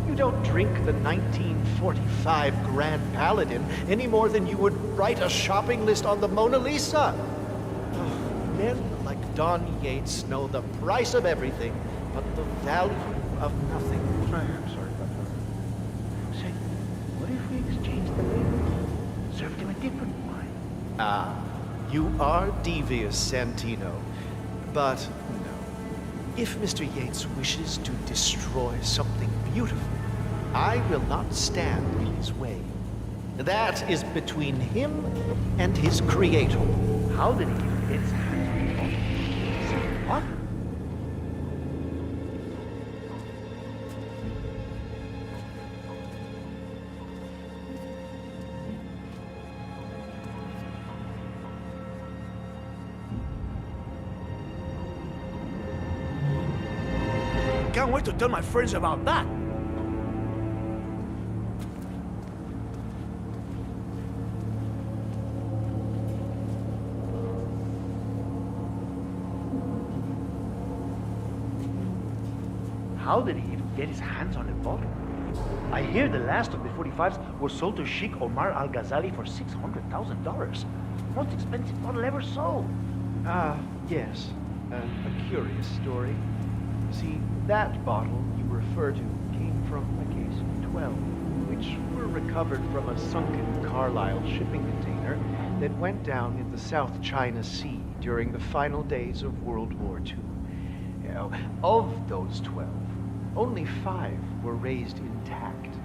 You don't drink the 1945 Grand Paladin any more than you would write a shopping list on the Mona Lisa. Oh, men like Don Yates know the price of everything, but the value of nothing. I'm sorry about that. Say, what if we exchange the label? Served him a different wine. Ah, you are devious, Santino. But no. If Mr. Yates wishes to destroy something beautiful, I will not stand in his way. That is between him and his creator. How did he get his hands on the bottle? Say, what? Can't wait to tell my friends about that. How did he even get his hands on a bottle? I hear the last of the 45s were sold to Sheikh Omar Al-Ghazali for $600,000. Most expensive bottle ever sold. Ah, yes. A curious story. See, that bottle you refer to came from a case of 12, which were recovered from a sunken Carlisle shipping container that went down in the South China Sea during the final days of World War II. You know, of those 12, only 5 were raised intact.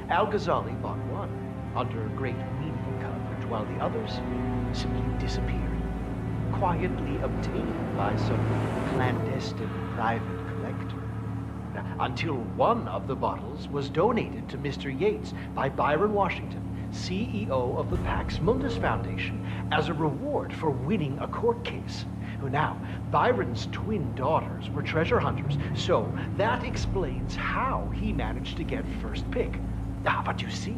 Al-Ghazali bought one under great meaning coverage, while the others simply disappeared, quietly obtained by some clandestine private collector. Until one of the bottles was donated to Mr. Yates by Byron Washington, CEO of the Pax Mundus Foundation, as a reward for winning a court case. Now, Byron's twin daughters were treasure hunters, so that explains how he managed to get first pick. But you see,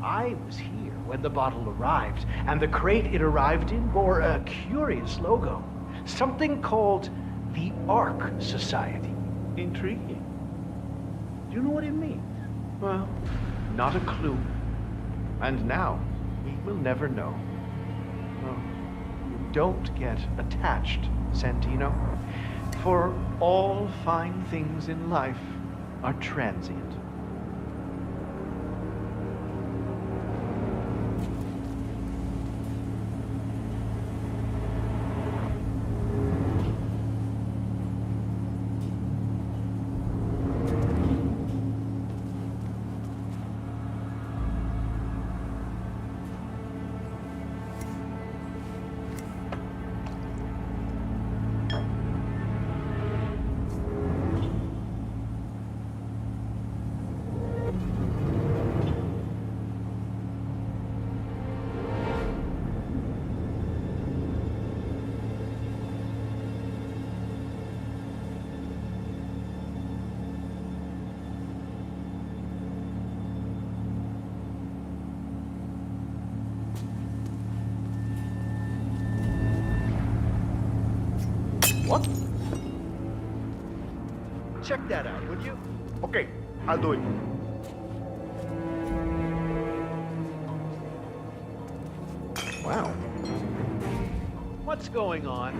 I was here when the bottle arrived, and the crate it arrived in bore a curious logo. Something called the Ark Society. Intriguing. Do you know what it means? Well, not a clue. And now, we will never know. Oh, you don't get attached, Santino. For all fine things in life are transient. Check that out, would you? Okay, I'll do it. Wow. What's going on?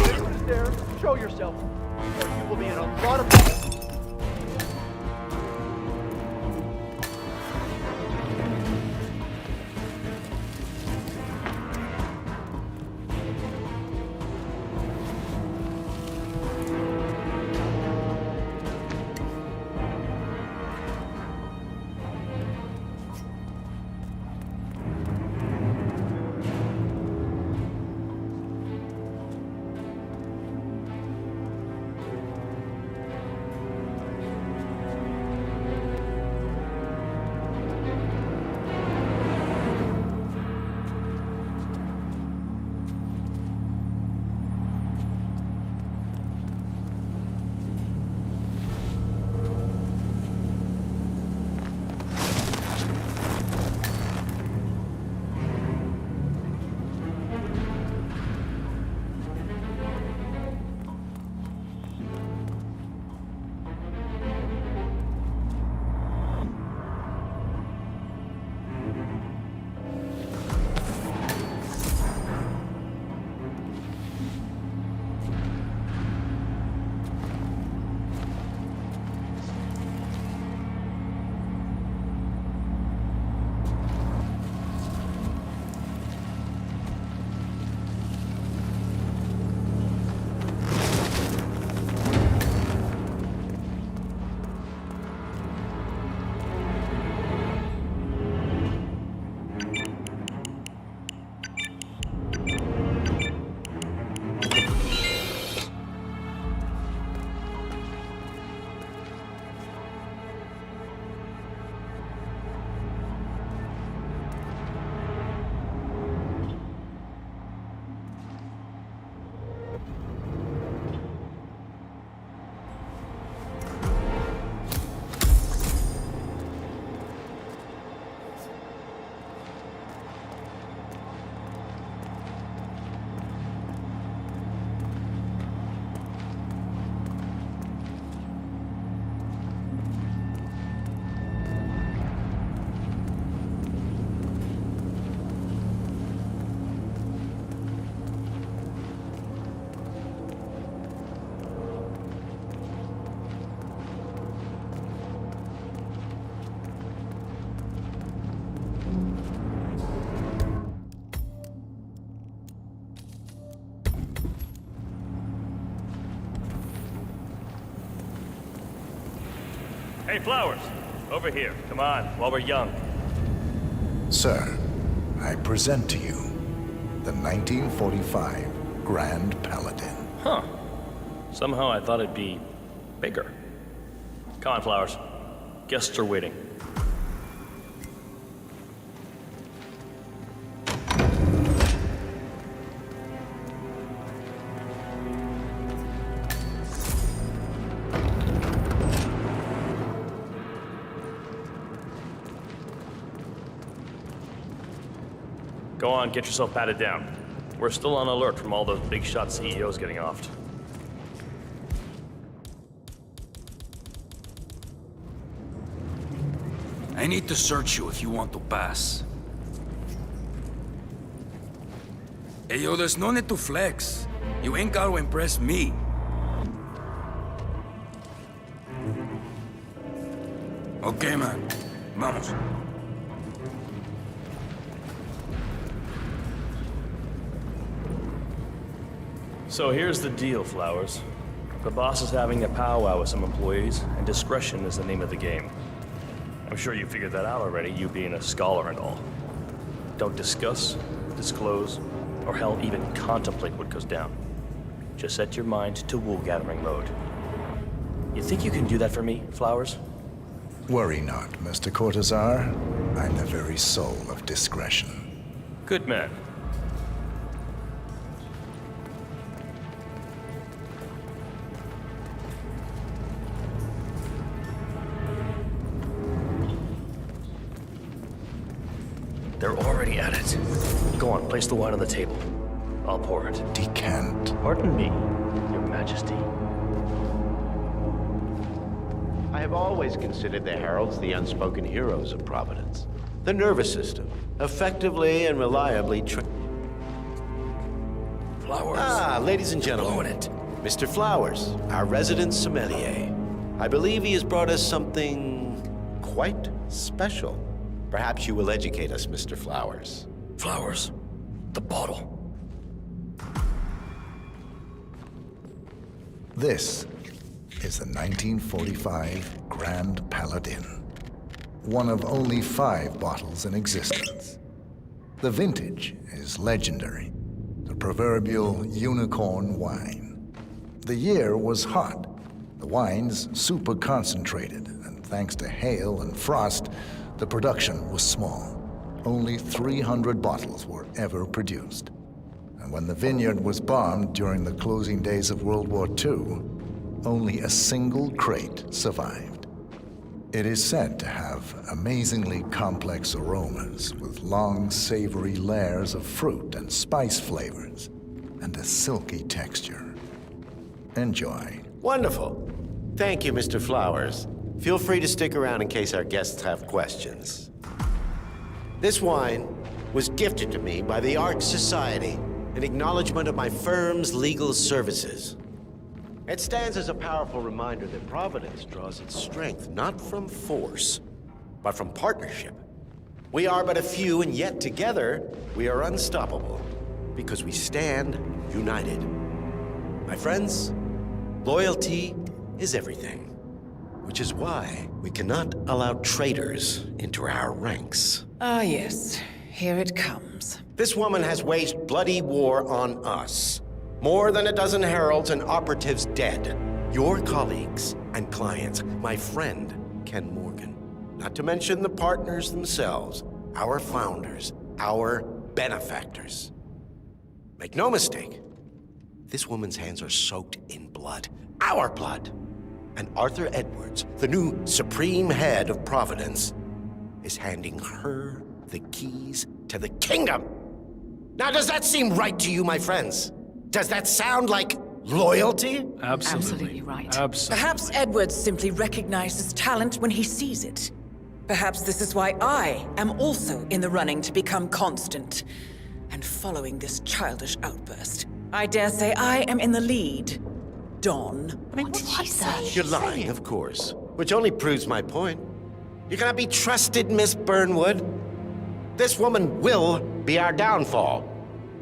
Anyone there? Show yourself, or you will be in a lot of trouble. Hey, Flowers, over here. Come on, while we're young. Sir, I present to you the 1945 Grand Paladin. Huh. Somehow I thought it'd be bigger. Come on, Flowers. Guests are waiting. Go on, get yourself patted down. We're still on alert from all those big shot CEOs getting offed. I need to search you if you want to pass. Hey, yo, there's no need to flex. You ain't gotta impress me. Okay, man. Vamos. So here's the deal, Flowers. The boss is having a powwow with some employees, and discretion is the name of the game. I'm sure you figured that out already, you being a scholar and all. Don't discuss, disclose, or hell, even contemplate what goes down. Just set your mind to wool-gathering mode. You think you can do that for me, Flowers? Worry not, Mr. Cortazar. I'm the very soul of discretion. Good man. They're already at it. Go on, place the wine on the table. I'll pour it. Decant. Pardon me, Your Majesty. I have always considered the heralds the unspoken heroes of Providence. The nervous system, effectively and reliably Flowers. Ah, ladies and gentlemen. Blowing it. Mr. Flowers, our resident sommelier. I believe he has brought us something quite special. Perhaps you will educate us, Mr. Flowers. Flowers. The bottle. This is the 1945 Grand Paladin, one of only 5 bottles in existence. The vintage is legendary, the proverbial unicorn wine. The year was hot, the wine's super concentrated, and thanks to hail and frost, the production was small. Only 300 bottles were ever produced. And when the vineyard was bombed during the closing days of World War II, only a single crate survived. It is said to have amazingly complex aromas with long, savory layers of fruit and spice flavors, and a silky texture. Enjoy. Wonderful. Thank you, Mr. Flowers. Feel free to stick around in case our guests have questions. This wine was gifted to me by the Arch Society in acknowledgement of my firm's legal services. It stands as a powerful reminder that Providence draws its strength not from force, but from partnership. We are but a few, and yet together we are unstoppable because we stand united. My friends, loyalty is everything, which is why we cannot allow traitors into our ranks. Ah, yes. Here it comes. This woman has waged bloody war on us. More than a dozen heralds and operatives dead. Your colleagues and clients, my friend, Ken Morgan. Not to mention the partners themselves, our founders, our benefactors. Make no mistake, this woman's hands are soaked in blood. Our blood. And Arthur Edwards, the new supreme head of Providence, is handing her the keys to the kingdom. Now, does that seem right to you, my friends? Does that sound like loyalty? Absolutely right. Absolutely. Perhaps Edwards simply recognizes talent when he sees it. Perhaps this is why I am also in the running to become constant. And following this childish outburst, I dare say I am in the lead. Dawn. What did she say? You're lying, of course. Which only proves my point. You cannot be trusted, Miss Burnwood. This woman will be our downfall.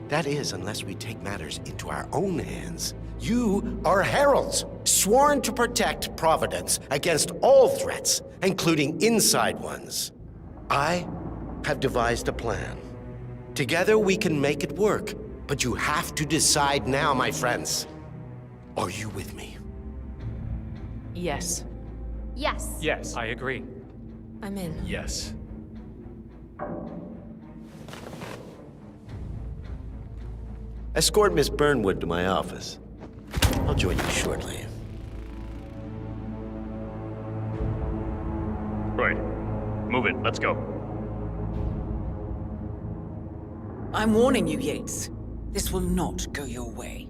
That is, unless we take matters into our own hands. You are heralds, sworn to protect Providence against all threats, including inside ones. I have devised a plan. Together we can make it work, but you have to decide now, my friends. Are you with me? Yes. Yes. Yes, I agree. I'm in. Yes. Escort Miss Burnwood to my office. I'll join you shortly. Right. Move it. Let's go. I'm warning you, Yates. This will not go your way.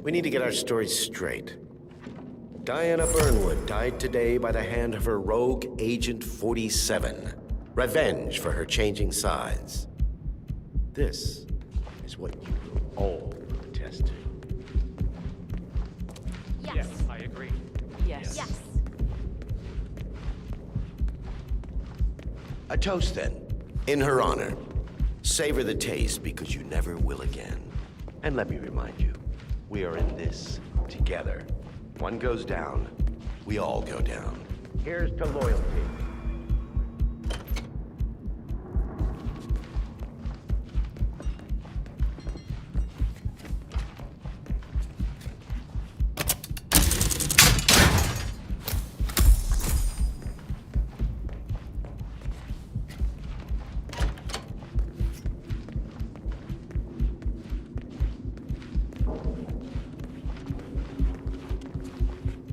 We need to get our stories straight. Diana Burnwood died today by the hand of her rogue Agent 47. Revenge for her changing sides. This is what you all attest to. Yes. I agree. Yes. Yes. A toast, then, in her honor. Savor the taste because you never will again. And let me remind you, we are in this together. One goes down, we all go down. Here's to loyalty.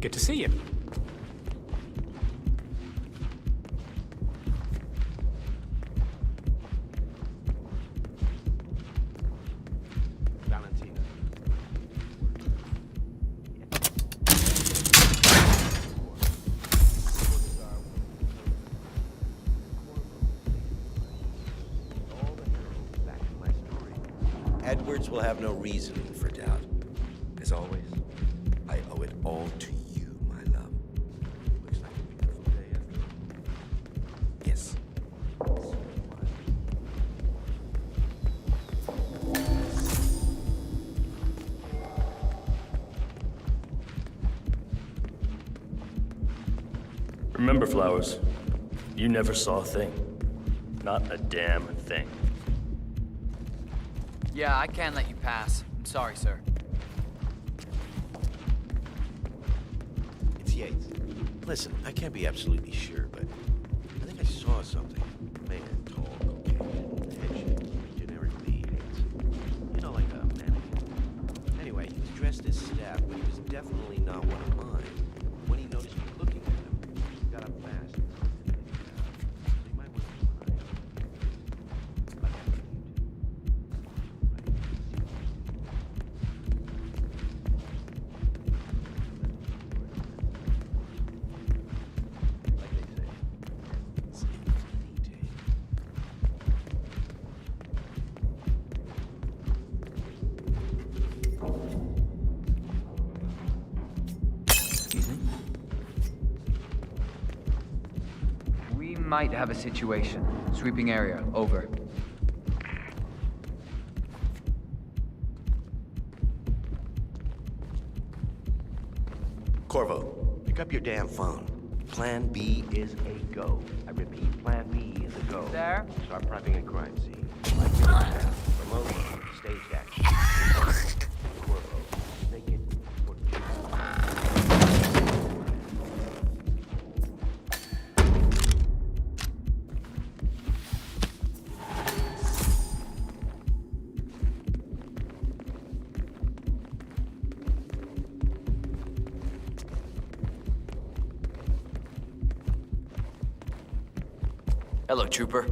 Good to see you. Edwards will have no reason for doubt. As always, I owe it all to you, my love. Looks like a beautiful day after all. Yes. Remember, Flowers, you never saw a thing. Not a damn thing. Yeah, I can't let you pass. I'm sorry, sir. It's Yates. Listen, I can't be absolutely sure, but I think I saw something. Man, tall, Caucasian, head shape, generic B. You know, like a mannequin. Anyway, he was dressed as staff, but he was definitely not one of mine. When he noticed me looking at him, he got up fast. So you might want to keep an eye on him. We might have a situation. Sweeping area, over. Corvo, pick up your damn phone. Plan B is a go. I repeat, Plan B is a go. There? Start prepping a crime scene. Remote, stage action. Corvo, make it for Hello, Trooper.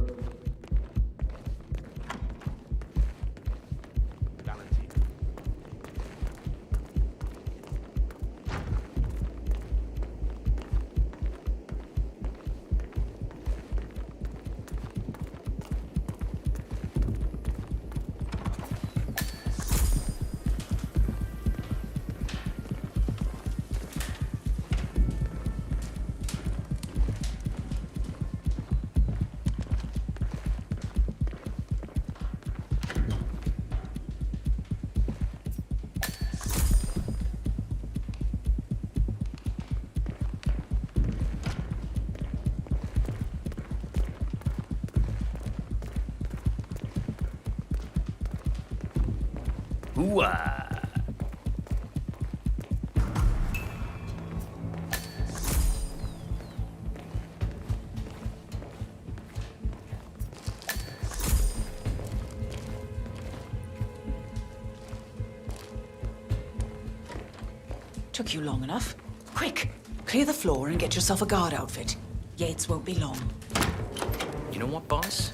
Hooah! Took you long enough. Quick, clear the floor and get yourself a guard outfit. Yates won't be long. You know what, boss?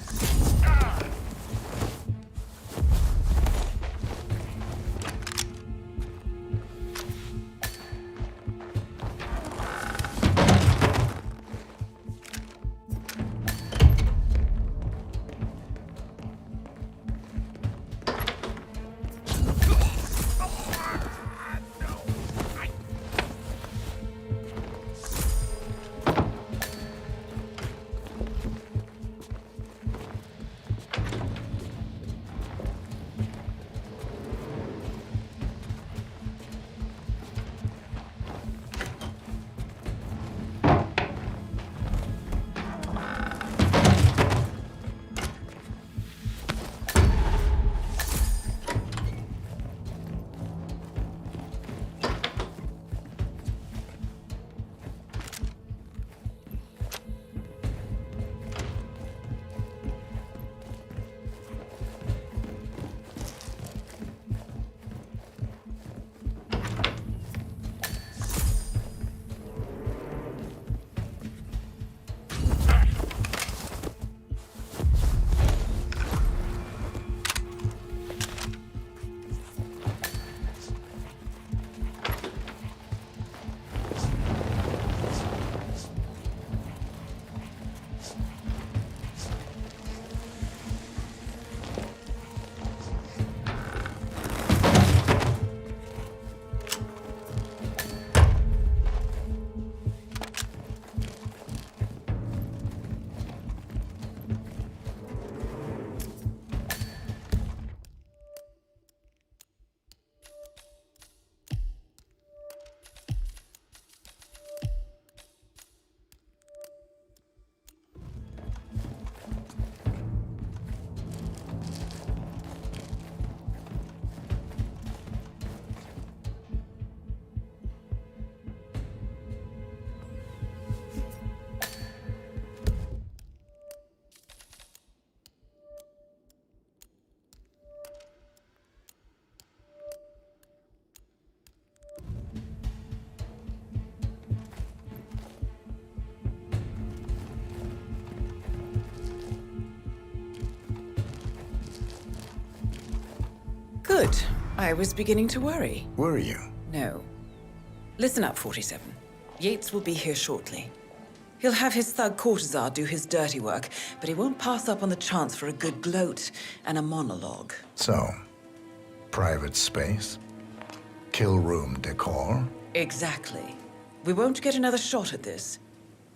Good. I was beginning to worry. Were you? No. Listen up, 47. Yates will be here shortly. He'll have his thug courtesan do his dirty work, but he won't pass up on the chance for a good gloat and a monologue. So, private space? Kill room decor? Exactly. We won't get another shot at this.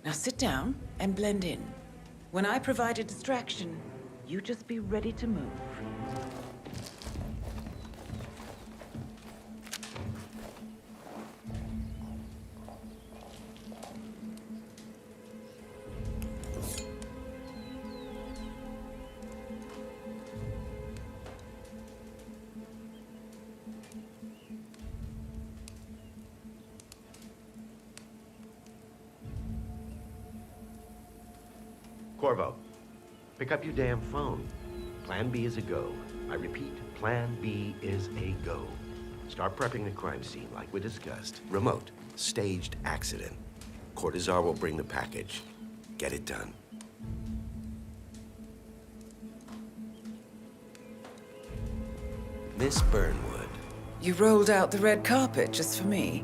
Now sit down and blend in. When I provide a distraction, you just be ready to move. Corvo, pick up your damn phone. Plan B is a go. I repeat, Plan B is a go. Start prepping the crime scene like we discussed. Remote, staged accident. Cortazar will bring the package. Get it done. Miss Burnwood. You rolled out the red carpet just for me.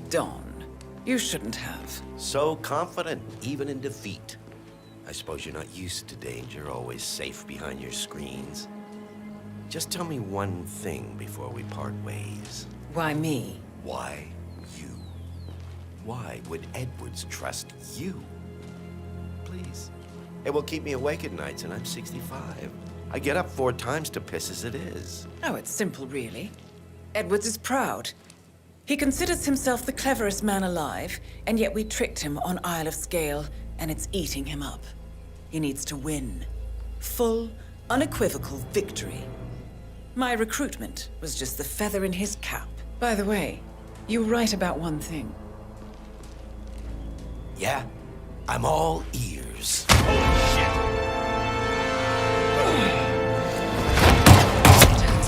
Dawn, you shouldn't have. So confident, even in defeat. I suppose you're not used to danger, always safe behind your screens. Just tell me one thing before we part ways. Why me? Why you? Why would Edwards trust you? Please. It will keep me awake at nights, and I'm 65. I get up 4 times to piss as it is. Oh, it's simple, really. Edwards is proud. He considers himself the cleverest man alive, and yet we tricked him on Isle of Scale, and it's eating him up. He needs to win. Full, unequivocal victory. My recruitment was just the feather in his cap. By the way, you were right about one thing. Yeah? I'm all ears. Turns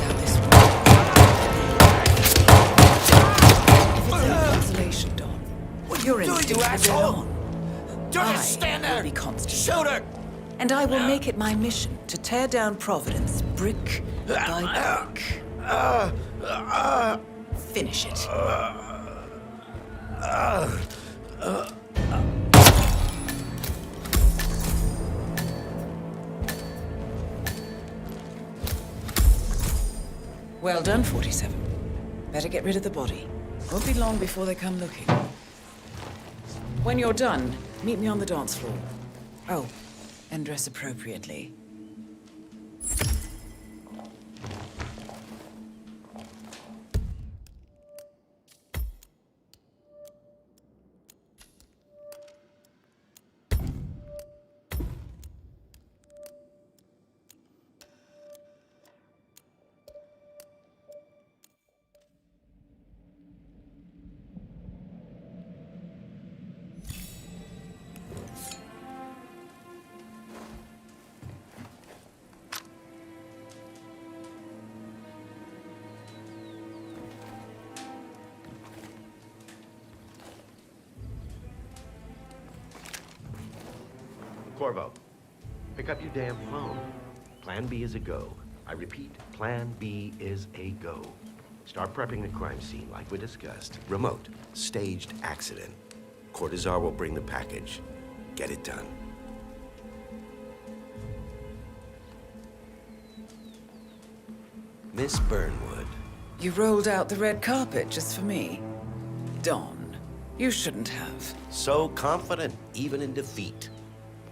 out this one. If it's any consolation, Dawn, What your are you doing, instinct you will asshole? live on. Just stand there! Will be constant. Shoot her! And I will make it my mission to tear down Providence brick by brick. Finish it. Well done, 47. Better get rid of the body. Won't be long before they come looking. When you're done, meet me on the dance floor. Oh, and dress appropriately. Corvo, pick up your damn phone. Plan B is a go. I repeat, Plan B is a go. Start prepping the crime scene like we discussed. Remote, staged accident. Cortazar will bring the package. Get it done. Miss Burnwood. You rolled out the red carpet just for me. Dawn, you shouldn't have. So confident, even in defeat.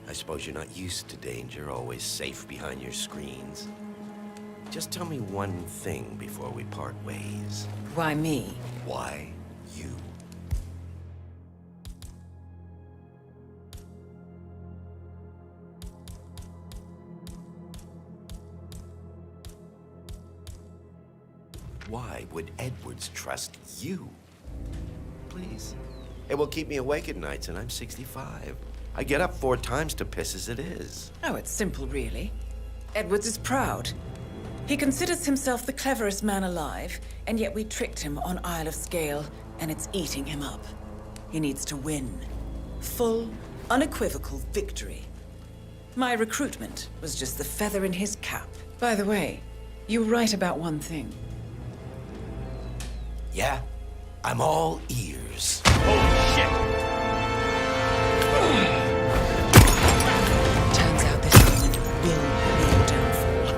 I suppose you're not used to danger, always safe behind your screens. Just tell me one thing before we part ways. Why me? Why you? Why would Edwards trust you? Please. It will keep me awake at nights, and I'm 65. I get up 4 times to piss as it is. Oh, it's simple, really. Edwards is proud. He considers himself the cleverest man alive, and yet we tricked him on Isle of Scale, and it's eating him up. He needs to win. Full, unequivocal victory. My recruitment was just the feather in his cap. By the way, You were right about one thing. Yeah? I'm all ears. Holy shit! Turns out this moment will be your downfall.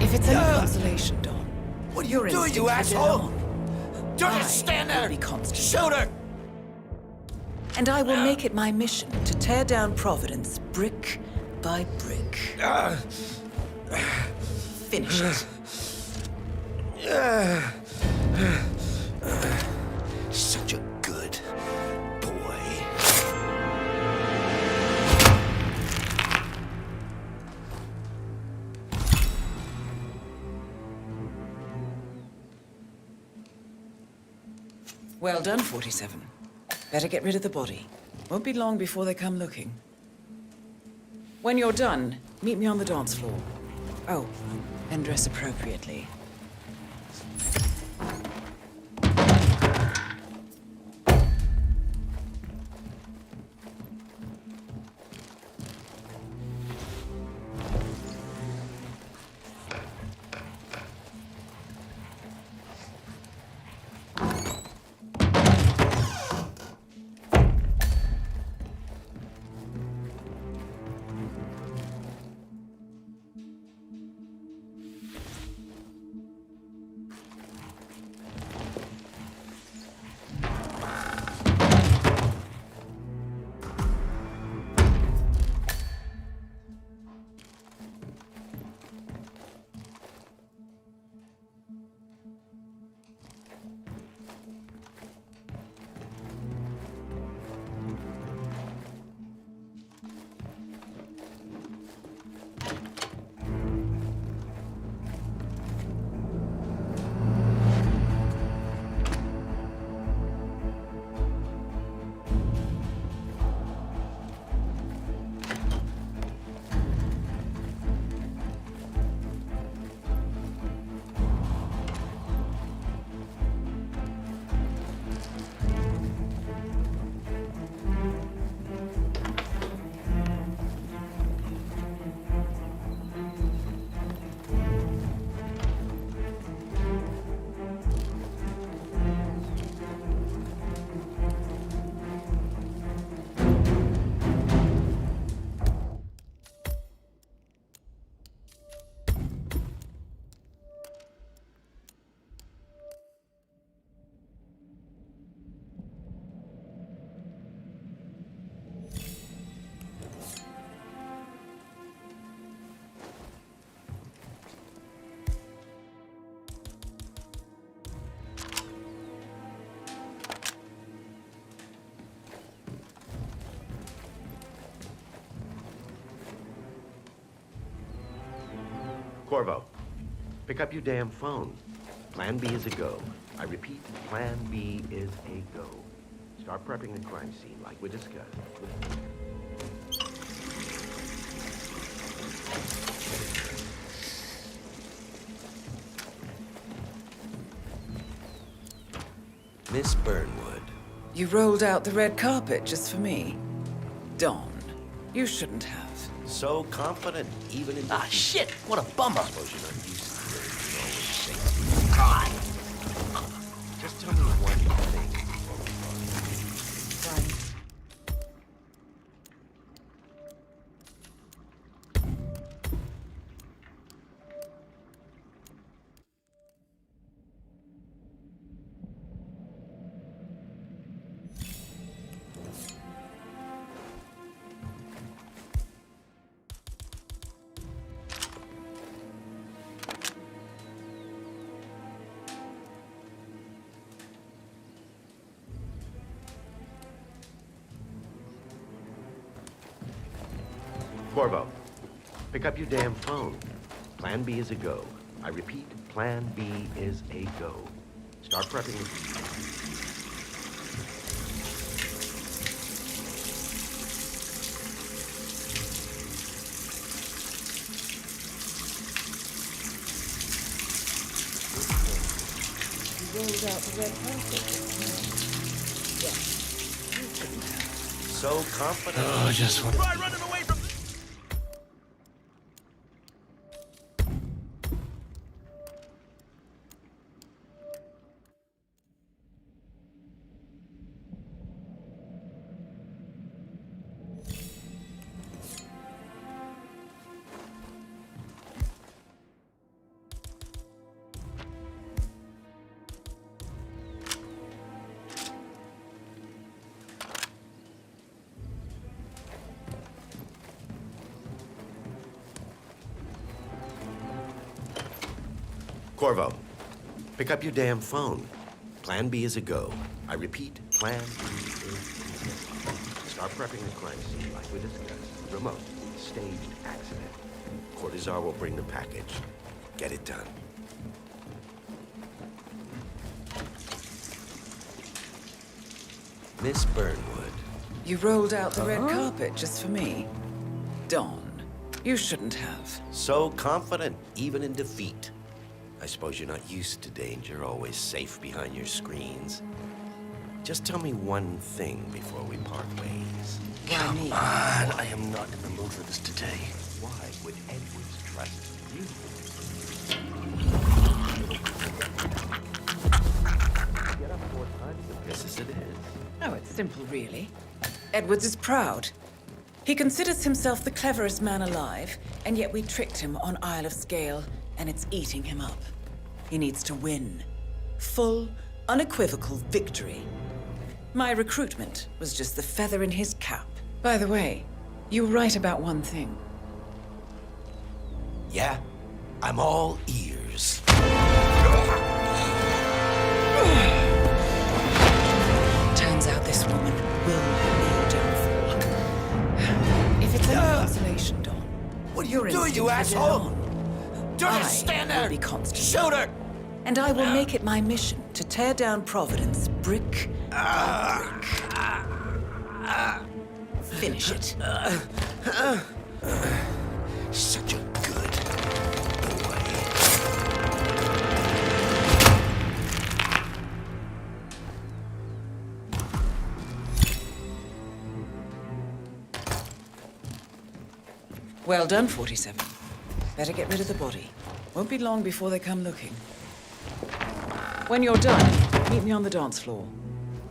If it's any consolation, Don. What are your you doing, you instincts are dead asshole? on. Don't I just stand there! will be constant. Shoot her! And I will make it my mission to tear down Providence brick by brick. Finish it. Such a good boy. Well done, 47. Better get rid of the body. Won't be long before they come looking. When you're done, meet me on the dance floor. Oh, and dress appropriately. Corvo, pick up your damn phone. Plan B is a go. I repeat, Plan B is a go. Start prepping the crime scene like we discussed. Miss Burnwood. You rolled out the red carpet just for me. Don, you shouldn't have. So confident, even in... Ah, shit! What a bummer! I suppose you're not used to hearing me always say... God! Just tell me one thing. Corvo, pick up your damn phone. Plan B is a go. I repeat, Plan B is a go. Start prepping. You rolled out the red carpet. Yes. You shouldn't have. So confident. Oh, just one. Try running away from Corvo, pick up your damn phone. Plan B is a go. I repeat, Plan B is a go. Start prepping the crime scene like we discussed. Remote, staged accident. Cortazar will bring the package. Get it done. Miss Burnwood. You rolled out the red carpet just for me? Dawn, you shouldn't have. So confident, even in defeat. I suppose you're not used to danger, always safe behind your screens. Just tell me one thing before we part ways. Come on, I am not in the mood for this today. Why would Edwards trust you? Get up 4 times as this as it is. Oh, it's simple, really. Edwards is proud. He considers himself the cleverest man alive, and yet we tricked him on Isle of Scale, and it's eating him up. He needs to win. Full, unequivocal victory. My recruitment was just the feather in his cap. By the way, you were right about one thing. Yeah? I'm all ears. Turns out this woman will be your downfall. If it's any consolation, Dawn. What are you're you doing, you instinct is asshole? on. Don't I stand will there! be constant. Shoot her! And I will make it my mission to tear down Providence brick by brick. Finish it. Such a good boy. Well done, 47. Better get rid of the body. Won't be long before they come looking. When you're done, meet me on the dance floor.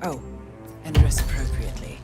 Oh, and dress appropriately.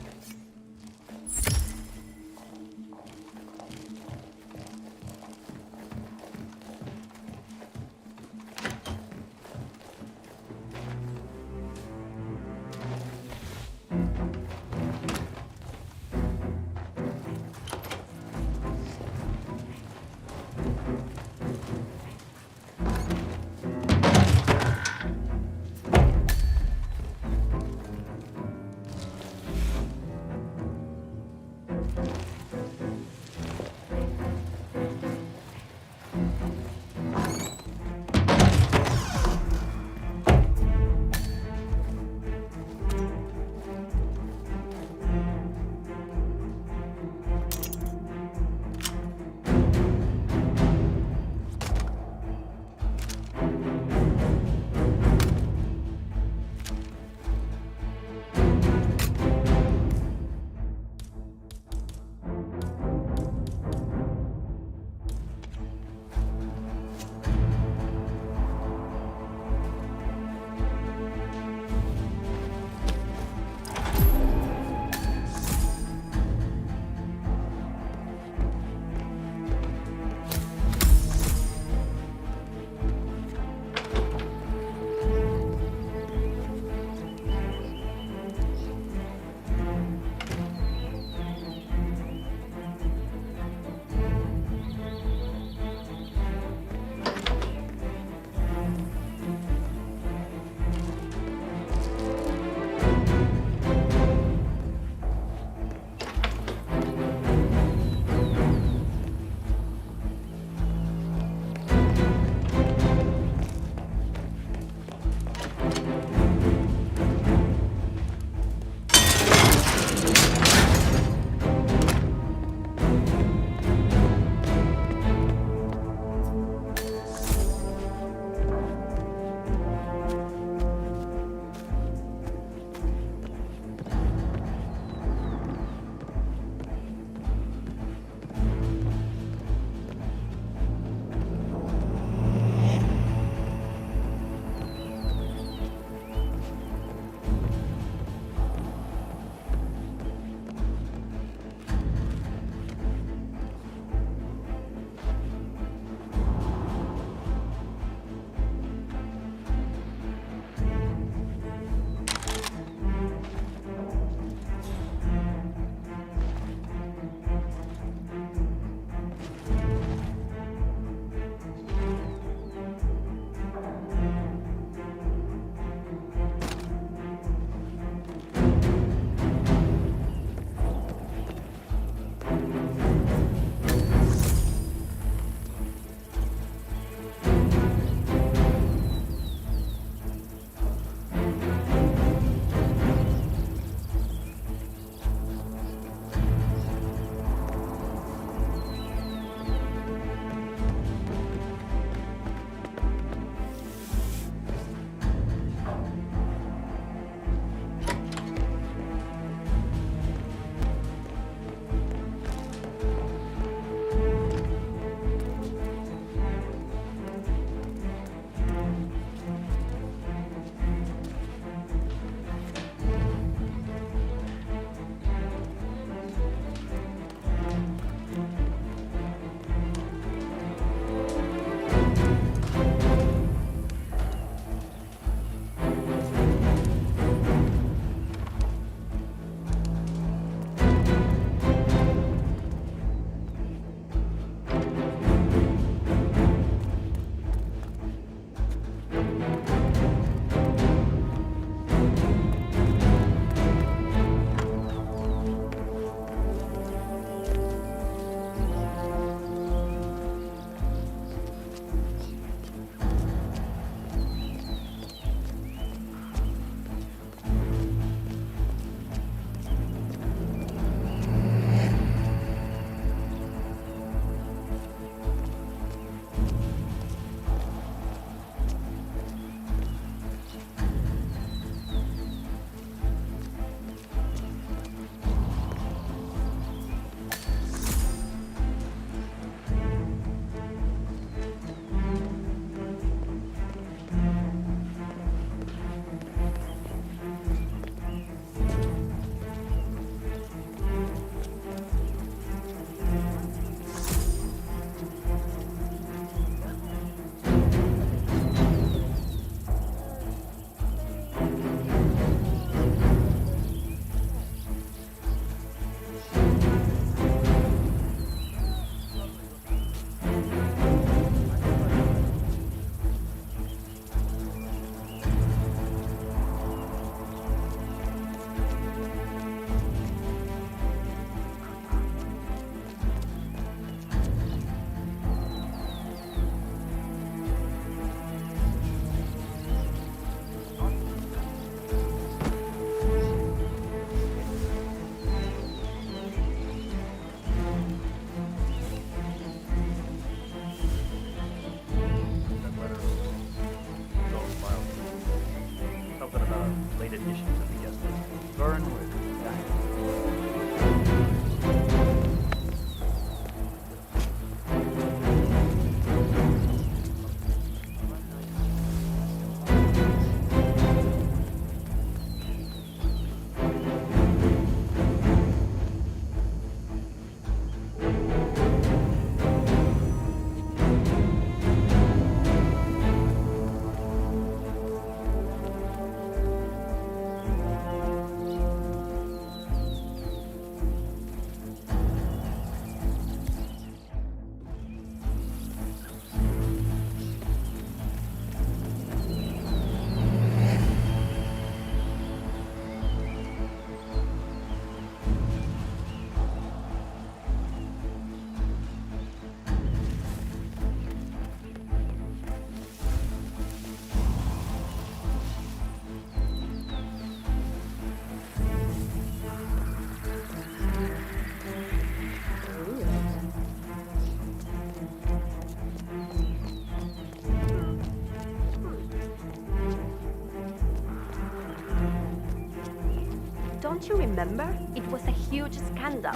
Don't you remember? It was a huge scandal.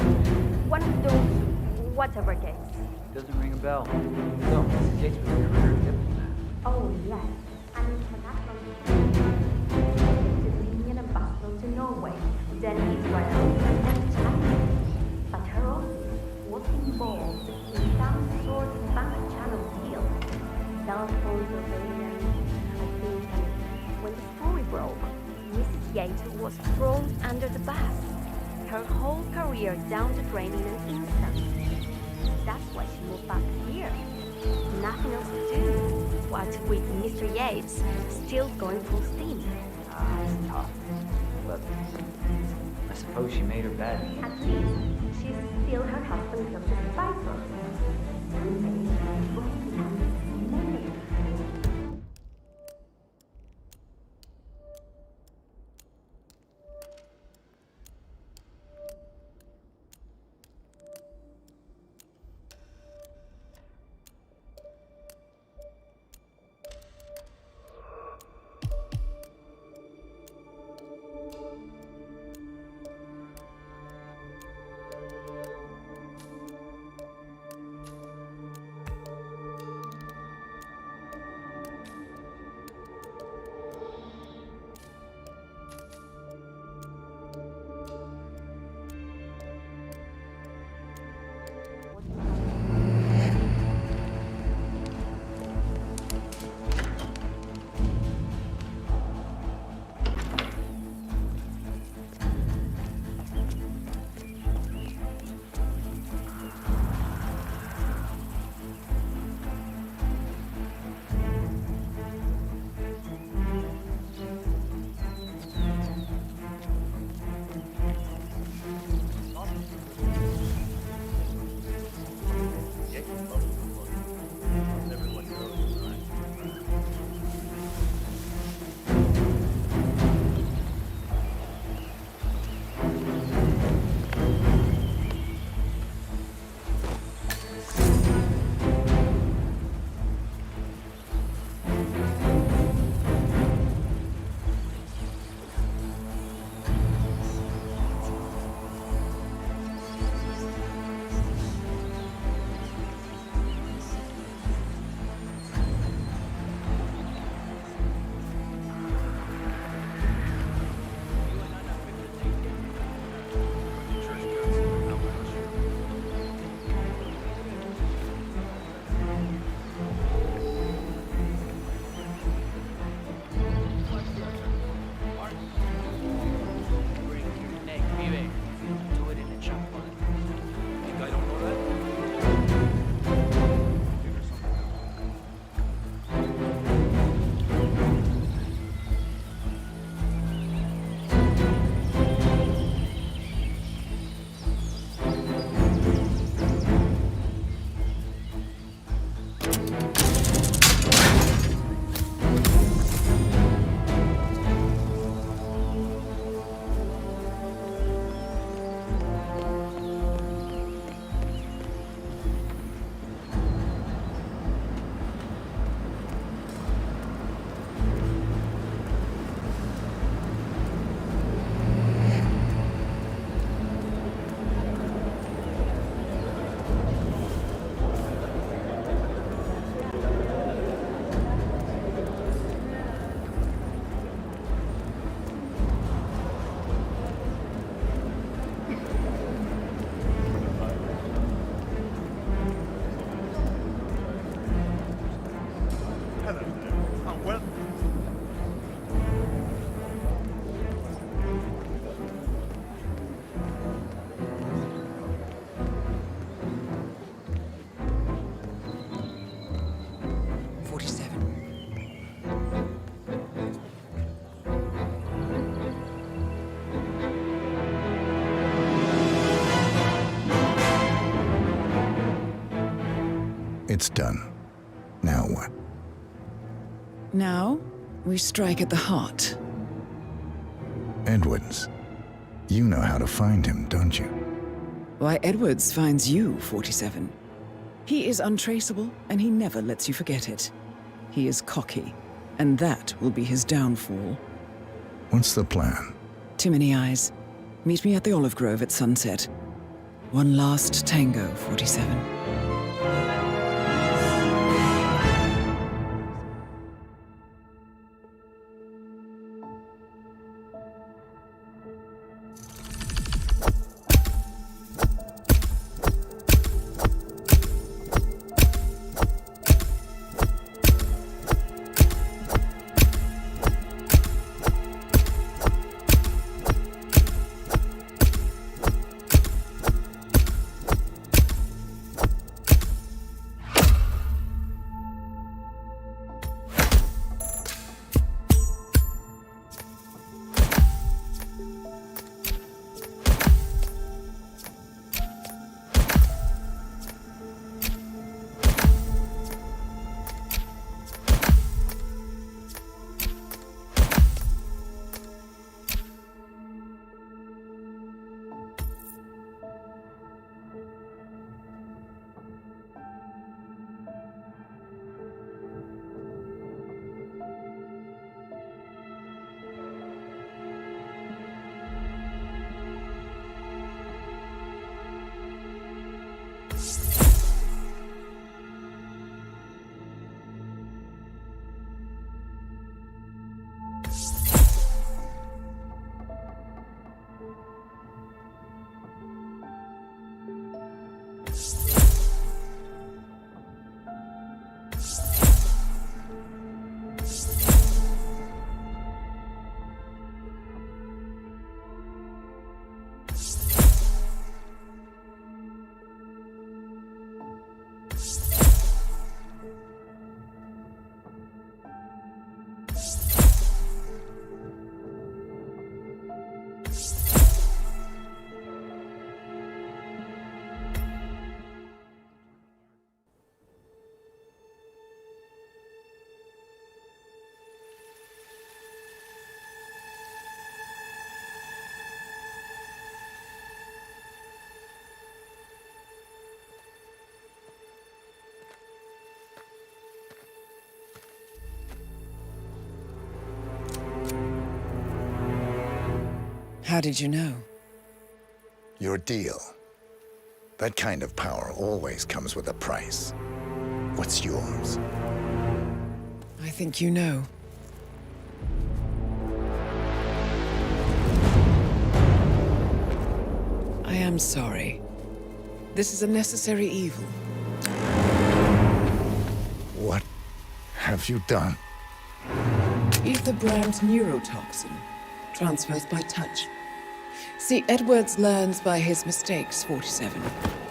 One of those whatever games. Doesn't ring a bell. No, Mrs. Yates was a career diplomat. Oh, yes. And international Union ambassador to Norway, then Israel, and China. But her office was involved in some sort of back channel deal. Cell phone surveillance, I think. When the story broke, Mrs. Yates was thrown under the bus. Her whole career down the drain in an instant. That's why she moved back here. Nothing else to do. What with Mr. Yates still going full steam. It's tough. But I suppose she made her bed. At least she's still her husband's of the spicer. It's done. Now what? Now, we strike at the heart. Edwards. You know how to find him, don't you? Why, Edwards finds you, 47. He is untraceable, and he never lets you forget it. He is cocky, and that will be his downfall. What's the plan? Too many eyes. Meet me at the Olive Grove at sunset. One last tango, 47. How did you know? Your deal. That kind of power always comes with a price. What's yours? I think you know. I am sorry. This is a necessary evil. What have you done? Ether brand neurotoxin transfers by touch. See, Edwards learns by his mistakes, 47.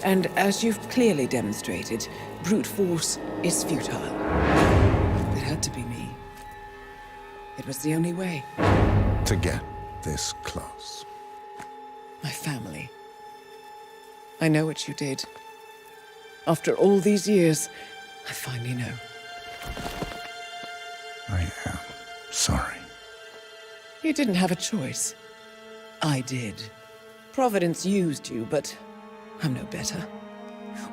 And as you've clearly demonstrated, brute force is futile. It had to be me. It was the only way. To get this close. My family. I know what you did. After all these years, I finally know. I am sorry. You didn't have a choice. I did. Providence used you, but I'm no better.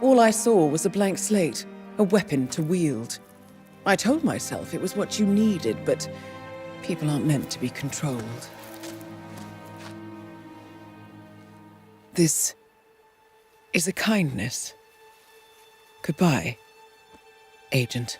All I saw was a blank slate, a weapon to wield. I told myself it was what you needed, but people aren't meant to be controlled. This is a kindness. Goodbye, Agent.